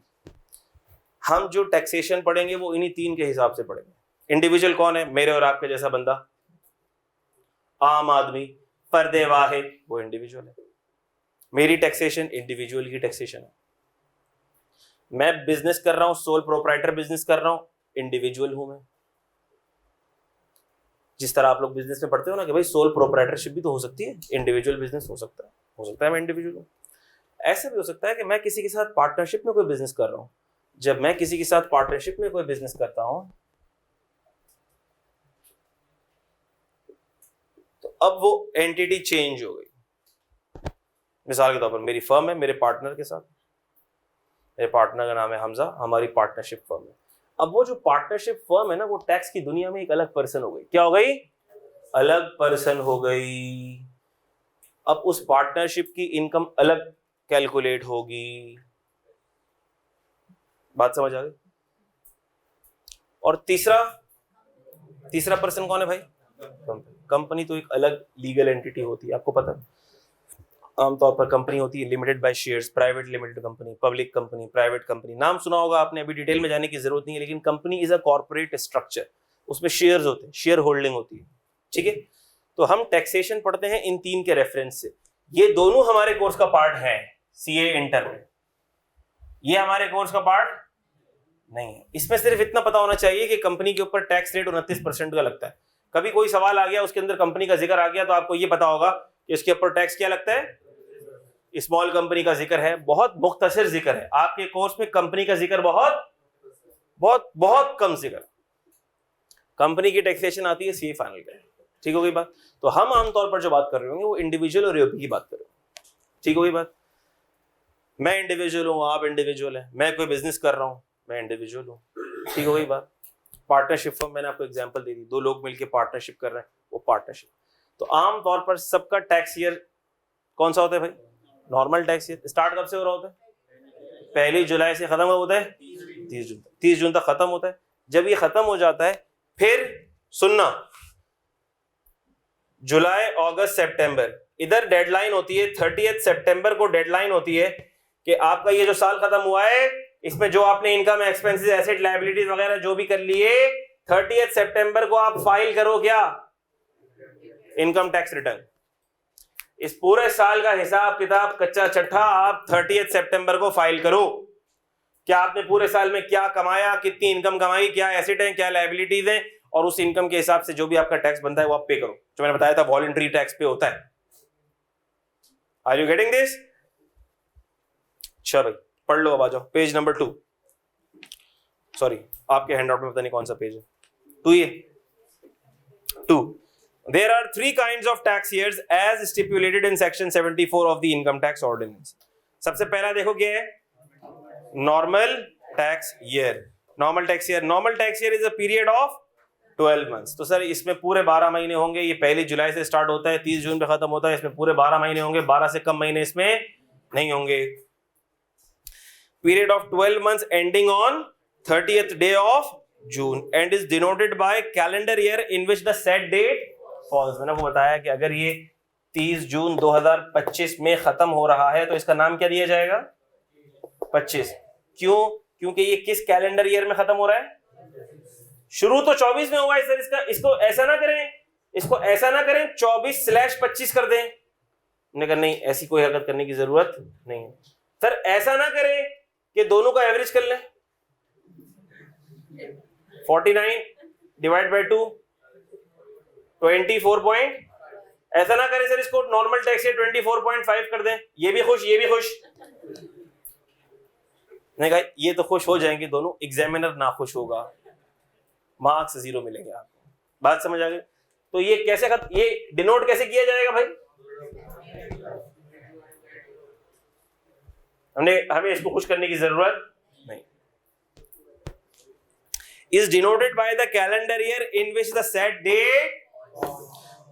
Speaker 1: हम जो टैक्सेशन पढ़ेंगे वो इन्हीं 3 के हिसाब से पढ़ेंगे। इंडिविजुअल कौन है? मेरे और आपके जैसा बंदा, आम आदमी, पर्दे वाहिद, वो इंडिविजुअल है। मेरी टैक्सेशन इंडिविजुअल की टैक्सेशन है। मैं बिजनेस कर रहा हूं, सोल प्रोप्राइटर बिजनेस कर रहा हूं, इंडिविजुअल हूं मैं। जिस तरह आप लोग बिजनेस में पढ़ते हो ना कि भाई सोल प्रोप्राइटरशिप भी तो हो सकती है, इंडिविजुअल बिजनेस हो सकता है मैं इंडिविजुअल हूं। ऐसा भी हो सकता है कि मैं किसी के साथ पार्टनरशिप में कोई बिजनेस कर रहा हूं। जब मैं किसी के साथ पार्टनरशिप में कोई बिजनेस करता हूं तो अब वो एंटिटी चेंज हो गई। मिसाल के तौर पर मेरी फर्म है, मेरे पार्टनर के साथ, मेरे पार्टनर का नाम है हमजा, हमारी पार्टनरशिप फर्म है। अब वो जो पार्टनरशिप फर्म है ना, वो टैक्स की दुनिया में एक अलग पर्सन हो गई। क्या हो गई? अलग पर्सन हो गई। अब उस पार्टनरशिप की इनकम अलग कैलकुलेट होगी। बात समझ आ गई? और तीसरा पर्सन कौन है भाई? कंपनी तो एक अलग लीगल एंटिटी होती है, आपको पता है। आमतौर पर कंपनी होती है limited by shares, private limited company, public company, private company. नाम सुना होगा आपने, अभी डिटेल में जाने की जरूरत नहीं है, लेकिन company is a corporate structure, उसमें शेयर्स होते हैं, शेयर होल्डिंग होती है। ठीक है, तो हम टैक्सेशन पढ़ते हैं इन 3 के रेफरेंस से। ये दोनों हमारे कोर्स का पार्ट है सीए इंटर में, ये हमारे कोर्स का पार्ट नहीं है। इसमें सिर्फ इतना पता होना चाहिए कि कंपनी के ऊपर टैक्स रेट 29% का लगता है। कभी कोई सवाल आ गया, उसके अंदर कंपनी का जिक्र आ गया, तो आपको ये पता होगा कि इसके ऊपर टैक्स क्या लगता है। स्मॉल कंपनी का जिक्र है, बहुत मुख्तसर जिक्र है आपके कोर्स में। कंपनी का जिक्र बहुत बहुत बहुत कम जिक्र। कंपनी की टैक्सेशन आती है सीए फाइनल का। ठीक हो गई बात? तो हम आमतौर पर जो बात कर रहे होंगे वो इंडिविजुअल और एओपी की बात कर रहे होंगे। ठीक हो गई बात? मैं इंडिविजुअल हूं, आप इंडिविजुअल है। मैं कोई बिजनेस कर रहा हूं, मैं इंडिविजुअल हूं। ठीक हो गई बात? पार्टनरशिप फर्म, मैंने आपको एग्जांपल दे दी, 2 लोग मिलकर पार्टनरशिप कर रहे हैं, वो पार्टनरशिप। तो आमतौर पर सबका टैक्स ईयर कौन सा होता है भाई? Normal tax year. स्टार्ट कब से हो रहा होता है? 1 जुलाई से खत्म होता है 30 जून तक। 30 जून तक खत्म होता है। जब ये खत्म हो जाता है फिर सुनना, जुलाई अगस्त सितंबर, इधर डेडलाइन होती है 30 सितंबर को डेडलाइन होती है कि आपका ये जो साल खत्म हुआ है इसमें जो आपने इनकम, एक्सपेंसेस, एसेट, लायबिलिटीज वगैरह जो भी कर लिए 30 सितंबर को आप फाइल करो क्या? Income tax return. इस पूरे साल का हिसाब किताब कच्चा चट्ठा आप 30 सितंबर को फाइल करो। क्या आपने पूरे साल में क्या कमाया, कितनी इनकम कमाई, क्या एसेट है, क्या लायबिलिटीज है, और उस इनकम के हिसाब से जो भी आपका टैक्स बनता है वो आप पे करो। जो मैंने बताया था वॉलंटरी टैक्स पे होता है। Are you getting this? अच्छा भाई पढ़ लो, अब आ जाओ पेज नंबर 2। सॉरी आपके हैंडआउट में पता नहीं कौन सा पेज है। 2 ये 2। There are 3 kinds of tax years as stipulated in section 74 of the income tax ordinance. सबसे पहला देखो क्या है? Normal tax year. Normal tax year. Normal tax year is a period of 12 months. तो सर इसमें पूरे 12 महीने होंगे। ये 1 जुलाई से स्टार्ट होता है, 30 जून पे खत्म होता है। इसमें पूरे 12 महीने होंगे, 12 से कम महीने इसमें नहीं होंगे। Period of 12 months ending on 30th day of June and is denoted by calendar year in which the said date falls. मैंने आपको बताया कि अगर ये 30 जून 2025 में खत्म हो रहा है तो इसका नाम क्या दिया जाएगा? 25। क्यों? क्योंकि ये किस कैलेंडर ईयर में खत्म हो रहा है? शुरू तो 24 में हुआ है सर इसका। इसको ऐसा ना करें, इसको ऐसा ना करें 24/25 कर दें। मैंने कहा नहीं, ऐसी कोई हरकत करने की जरूरत नहीं है सर। ऐसा ना करें कि दोनों का एवरेज कर लें, 49 डिवाइड बाय 2 24 ऐसा ना करें सर, इसको नॉर्मल टैक्स से 24.5 कर दें। ये भी खुश, ये भी खुश। नहीं कहा ये तो खुश हो जाएंगे दोनों, एग्जामिनर ना खुश होगा, मार्क्स 0 मिलेंगे आपको। बात समझ आ गई? तो ये कैसे ये डिनोट कैसे किया जाएगा भाई? हमें इसको खुश करने की जरूरत नहीं। is denoted by the calendar year in which the said date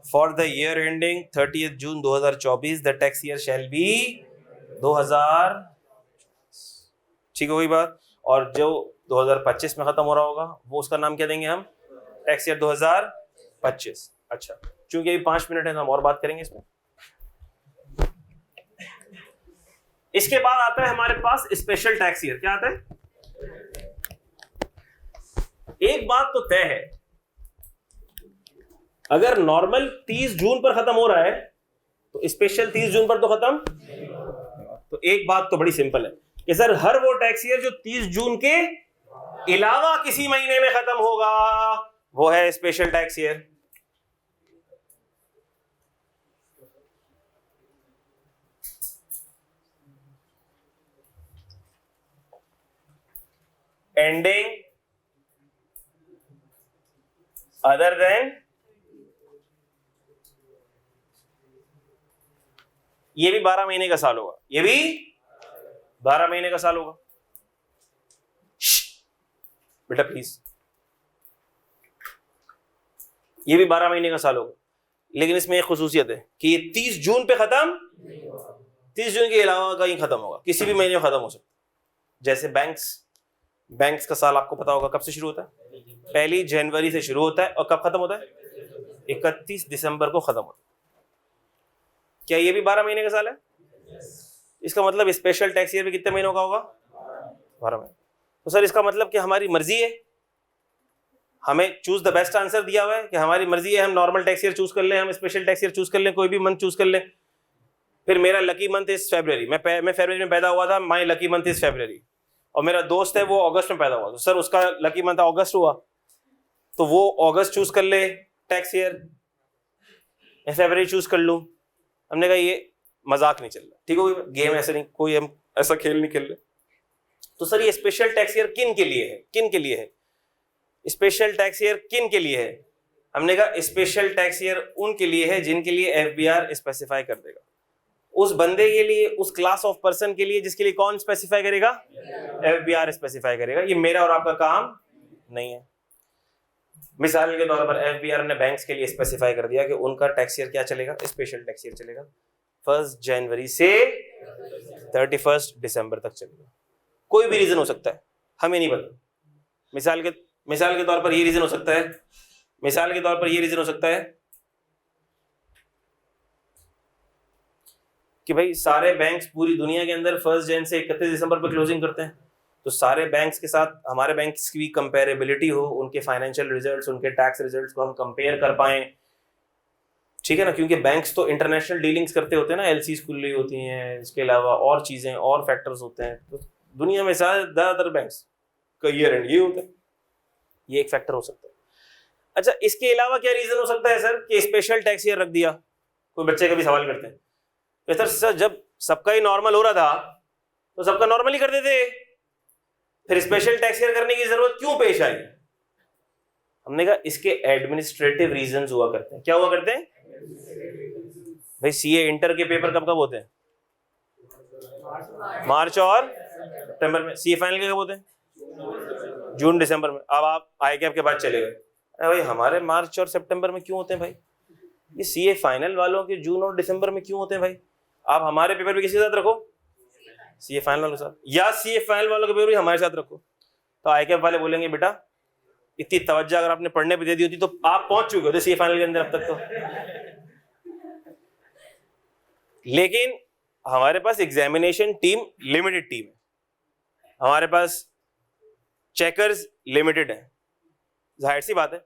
Speaker 1: for the year ending 30th June 2024 the tax year shall be 2000। ठीक है वही बात। और जो 2025 में खत्म हो रहा होगा वो उसका नाम क्या देंगे हम? Tax year 2025। अच्छा, चूंकि अभी 5 मिनट है तो हम और बात करेंगे इसमें। इसके बाद आता है हमारे पास स्पेशल टैक्स ईयर। क्या आता है? एक बात तो तय है, अगर नॉर्मल 30 जून पर खत्म हो रहा है तो स्पेशल 30 जून पर तो खत्म। तो एक बात तो बड़ी सिंपल है कि सर हर वो टैक्स ईयर जो 30 जून के अलावा किसी महीने में खत्म होगा वो है special tax year. Ending other than, ये भी 12 महीने का साल होगा, ये भी 12 महीने का साल होगा। बेटा प्लीज, ये भी 12 महीने का साल होगा, लेकिन इसमें एक खुसूसियत है कि ये 30 जून पे खत्म, 30 जून के अलावा कहीं खत्म होगा, किसी भी महीने में खत्म हो सकता है। जैसे बैंक्स का साल आपको पता होगा कब से शुरू होता है? 1 जनवरी से शुरू होता है और कब खत्म होता है? 31 दिसंबर को खत्म होता है। क्या ये भी 12 महीने का साल है? इसका मतलब स्पेशल टैक्स ईयर भी कितने महीनों का होगा? 12 महीने। तो सर इसका मतलब कि हमारी मर्जी है, हमें चूज द बेस्ट आंसर दिया हुआ है कि हमारी मर्जी है, हम नॉर्मल टैक्स ईयर चूज कर लें, हम स्पेशल टैक्स ईयर चूज कर लें, कोई भी मंथ चूज कर लें। फिर मेरा लकी मंथ इज फरवरी, मैं फरवरी में पैदा हुआ था, माई लकी मंथ इज फरवरी, और मेरा दोस्त है वो अगस्त में पैदा हुआ, तो सर उसका लकी मंथ अगस्त हुआ, तो वो अगस्त चूज कर ले टैक्स ईयर, मैं फरवरी चूज कर लूं। हमने कहा ये मजाक नहीं चल रहा, ठीक है, गेम ऐसे नहीं, कोई हम ऐसा खेल नहीं खेल रहे। तो सर ये स्पेशल टैक्स ईयर किन के लिए है? किन के लिए है स्पेशल टैक्स ईयर? किन के लिए है? हमने कहा स्पेशल टैक्स ईयर उनके लिए है जिनके लिए एफबीआर स्पेसिफाई कर देगा, उस बंदे के लिए, उस क्लास ऑफ पर्सन के लिए जिसके लिए कौन स्पेसिफाई करेगा? एफबीआर स्पेसिफाई करेगा। ये मेरा और आपका काम नहीं है। मिसाल के तौर पर एफबीआर ने बैंक्स के लिए स्पेसिफाई कर दिया कि उनका टैक्स ईयर क्या चलेगा? स्पेशल टैक्स ईयर चलेगा। 1 जनवरी से 31 दिसंबर तक चलेगा। कोई भी रीजन हो सकता है, हमें नहीं पता। मिसाल के तौर पर ये रीजन हो सकता है, मिसाल के तौर पर ये रीजन हो सकता है कि भाई सारे बैंक्स पूरी दुनिया के अंदर 1 जन से 31 दिसंबर पर क्लोजिंग करते हैं, तो सारे बैंक्स के साथ हमारे बैंक्स की कंपेरेबिलिटी हो, उनके फाइनेंशियल रिजल्ट्स, उनके टैक्स रिजल्ट्स को हम कंपेयर कर पाएं, ठीक है ना, क्योंकि बैंक्स तो इंटरनेशनल डीलिंग्स करते होते हैं ना, एलसीज खुली होती हैं, इसके अलावा और चीजें और फैक्टर्स होते हैं, तो दुनिया में ज्यादातर बैंक्स का ईयर एंड ये होता है, ये एक फैक्टर हो सकता है। अच्छा, इसके अलावा क्या रीजन हो सकता है सर कि स्पेशल टैक्स ईयर रख दिया? कोई बच्चे कभी सवाल करते हैं तो सर जब सबका ही नॉर्मल हो रहा था तो सबका नॉर्मल ही कर देते, फिर स्पेशल टैक्स ईयर करने की जरूरत क्यों पेश आई? हमने कहा इसके एडमिनिस्ट्रेटिव रीजंस हुआ करते हैं। क्या हुआ करते हैं भाई? सीए इंटर के पेपर कब कब होते हैं? मार्च और सितंबर में। सीए फाइनल के कब होते हैं? जून दिसंबर में। अब आप आईकैप के बाद चले गए, अरे भाई हमारे मार्च और सितंबर में क्यों होते हैं भाई? ये सीए फाइनल वालों के जून और दिसंबर में क्यों होते हैं भाई? आप हमारे पेपर भी किसी के साथ रखो, सीए फाइनल वालों के साथ, या सीए फाइनल वालों के पेपर भी हमारे साथ रखो, तो आईकैप वाले बोलेंगे बेटा इतनी तवज्जो अगर आपने पढ़ने पे दे दी होती तो आप पहुंच चुके होते सीए फाइनल के अंदर अब तक तो। लेकिन हमारे पास एग्जामिनेशन टीम लिमिटेड टीम है, हमारे पास चेकर्स लिमिटेड है, जाहिर सी बात है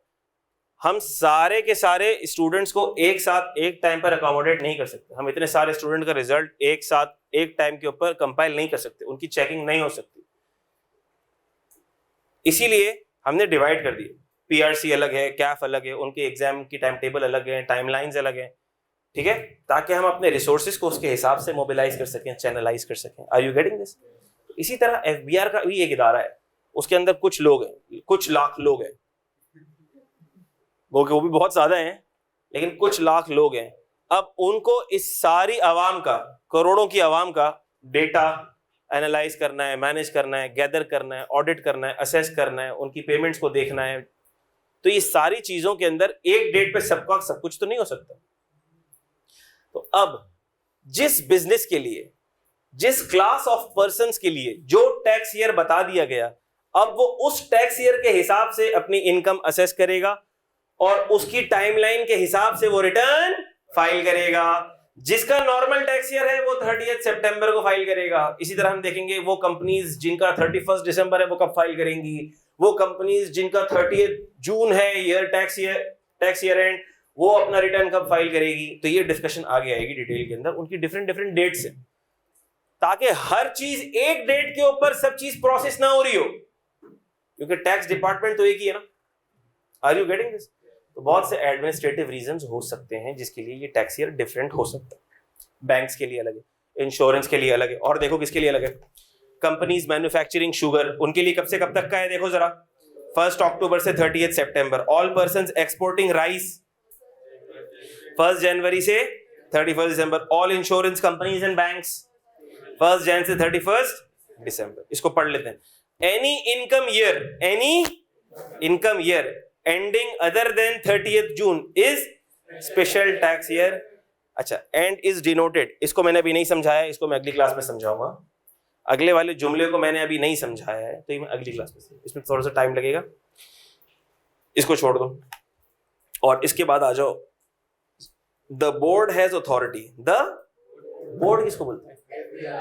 Speaker 1: हम सारे के सारे स्टूडेंट्स को एक साथ एक टाइम पर अकोमोडेट नहीं कर सकते। हम इतने सारे स्टूडेंट का रिजल्ट एक साथ एक टाइम के ऊपर कंपाइल नहीं कर सकते, उनकी चेकिंग नहीं हो सकती, इसीलिए हमने डिवाइड कर दिए। पीआरसी अलग है, कैफ अलग है, उनके एग्जाम की टाइम टेबल अलग है, टाइमलाइंस अलग है, ठीक है, ताकि हम अपने रिसोर्सेज को उसके हिसाब से मोबिलाइज कर सकें, चैनलाइज कर सकें। Are you getting this? इसी तरह एफबीआर का भी एक इदारा है, उसके अंदर कुछ लोग हैं, कुछ लाख लोग हैं, वो भी बहुत ज्यादा हैं, लेकिन कुछ लाख लोग हैं। अब उनको इस सारी आवाम का, करोड़ों की आवाम का डेटा एनालाइज करना है, मैनेज करना है, गैदर करना है, ऑडिट करना है, असेस करना है, उनकी पेमेंट्स को देखना है, तो ये सारी चीजों के अंदर एक डेट पे सबका सब कुछ तो नहीं हो सकता। तो अब जिस बिजनेस के लिए, जिस क्लास ऑफ पर्संस के लिए जो टैक्स ईयर बता दिया गया, अब वो उस टैक्स ईयर के हिसाब से अपनी इनकम असेस करेगा और उसकी टाइमलाइन के हिसाब से वो रिटर्न फाइल करेगा। जिसका नॉर्मल टैक्स ईयर है वो 30 सितंबर को फाइल करेगा। इसी तरह हम देखेंगे वो कंपनीज जिनका 31 दिसंबर है वो कब फाइल करेंगी, वो कंपनीज जिनका 30 जून है ईयर टैक्स ईयर एंड, वो अपना रिटर्न कब फाइल करेगी। तो ये डिस्कशन आगे आएगी डिटेल के अंदर, उनकी डिफरेंट डेट्स है, ताकि हर चीज एक डेट के ऊपर सब चीज प्रोसेस ना हो रही हो, क्योंकि टैक्स डिपार्टमेंट तो एक ही है ना। Are you getting this? तो बहुत से एडमिनिस्ट्रेटिव रीजंस हो सकते हैं जिसके लिए ये टैक्स ईयर डिफरेंट हो सकता है। बैंक्स के लिए अलग है, इंश्योरेंस के लिए अलग है, और देखो किसके लिए अलग है, कंपनीज मैन्युफैक्चरिंग शुगर, उनके लिए कब से कब तक का है देखो जरा, 1 अक्टूबर से 30 सितंबर। ऑल पर्संस एक्सपोर्टिंग राइस 1 जनवरी से 31 दिसंबर। All insurance companies and banks 1 जन से 31 दिसंबर। इसको पढ़ लेते हैं। Any income year ending other than 30th June is special tax year। अच्छा, and is denoted, इसको मैंने अभी नहीं समझाया, इसको मैं अगली क्लास में समझाऊंगा। अगले वाले जुमले को मैंने अभी नहीं समझाया है, तो ये मैं अगली क्लास में, इसमें थोड़ा सा टाइम लगेगा, इसको छोड़ दो। और इसके बाद आ जाओ, the board has authority. The board किसको बोलते हैं?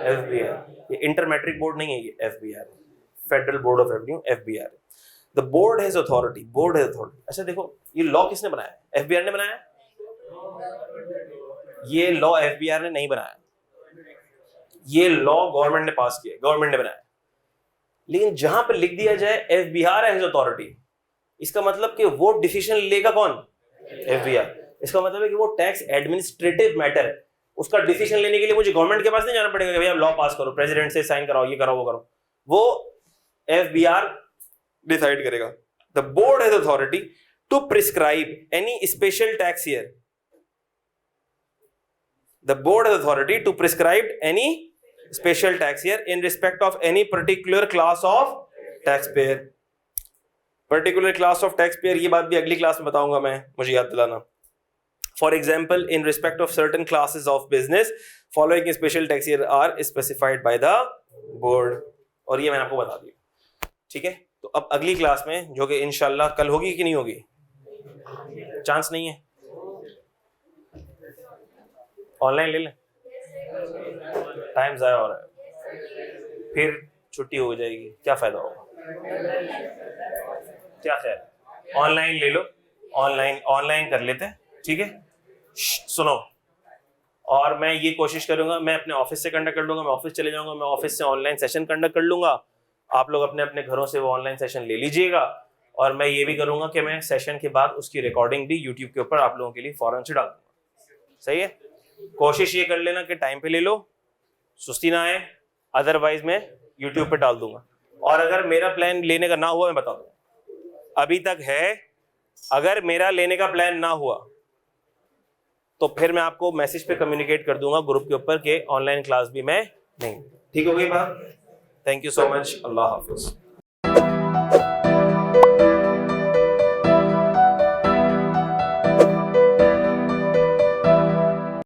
Speaker 1: एफबीआर। ये इंटर मैट्रिक बोर्ड नहीं है, ये FBR, federal board of revenue, FBR. The board has authority, board has authority। अच्छा देखो, ये लॉ किसने बनाया है? एफबीआर ने बनाया है? ये लॉ एफबीआर ने नहीं बनाया, ये लॉ गवर्नमेंट ने पास किया, गवर्नमेंट ने बनाया। लेकिन जहां पर लिख दिया जाए एफबीआर हैज अथॉरिटी, इसका मतलब कि वो डिसीजन लेगा कौन? एफबीआर। इसका मतलब है कि वो टैक्स एडमिनिस्ट्रेटिव मैटर है, उसका डिसीजन लेने के लिए मुझे गवर्नमेंट के पास नहीं जाना पड़ेगा कि भैया लॉ पास करो, प्रेसिडेंट से साइन कराओ, ये करो, वो करो, वो एफबीआर डिसाइड करेगा। The board has authority to prescribe any special tax year. The board has authority to prescribe any special tax year in respect of any particular class of tax payer. Particular class of tax payer, ये बात भी अगली class में बताऊंगा मैं, मुझे याद दिलाना। For example, in respect of certain classes of business, following special tax year are specified by the board. और ये मैंने आपको बता दिया, ठीक है। तो अब अगली क्लास में, जो कि इंशाल्लाह कल होगी कि नहीं होगी, चांस नहीं है, ऑनलाइन ले लें, टाइम ज़ाया हो रहा है, फिर छुट्टी हो जाएगी, क्या फायदा होगा, क्या ख्याल, ऑनलाइन ले लो, ऑनलाइन कर लेते हैं, ठीक है। सुनो, और मैं ये कोशिश करूंगा, मैं अपने ऑफिस से कंडक्ट कर लूंगा, मैं ऑफिस चले जाऊंगा, मैं ऑफिस से ऑनलाइन सेशन कंडक्ट कर लूंगा, आप लोग अपने अपने घरों से वो ऑनलाइन सेशन ले लीजिएगा, और मैं ये भी करूंगा कि मैं सेशन के बाद उसकी रिकॉर्डिंग भी यूट्यूब के ऊपर आप लोगों के लिए फौरन से डाल दूंगा, सही है। कोशिश ये कर लेना कि टाइम पे ले लो, सुस्ती ना आए, अदरवाइज मैं यूट्यूब पे डाल दूंगा। और अगर मेरा प्लान लेने का ना हुआ, मैं बता दूंगा, अभी तक है, अगर मेरा लेने का प्लान ना हुआ तो फिर मैं आपको मैसेज पे कम्युनिकेट कर दूंगा ग्रुप के ऊपर कि ऑनलाइन क्लास भी मैं नहीं, ठीक हो गई बात। Thank you so much, Allah Hafiz.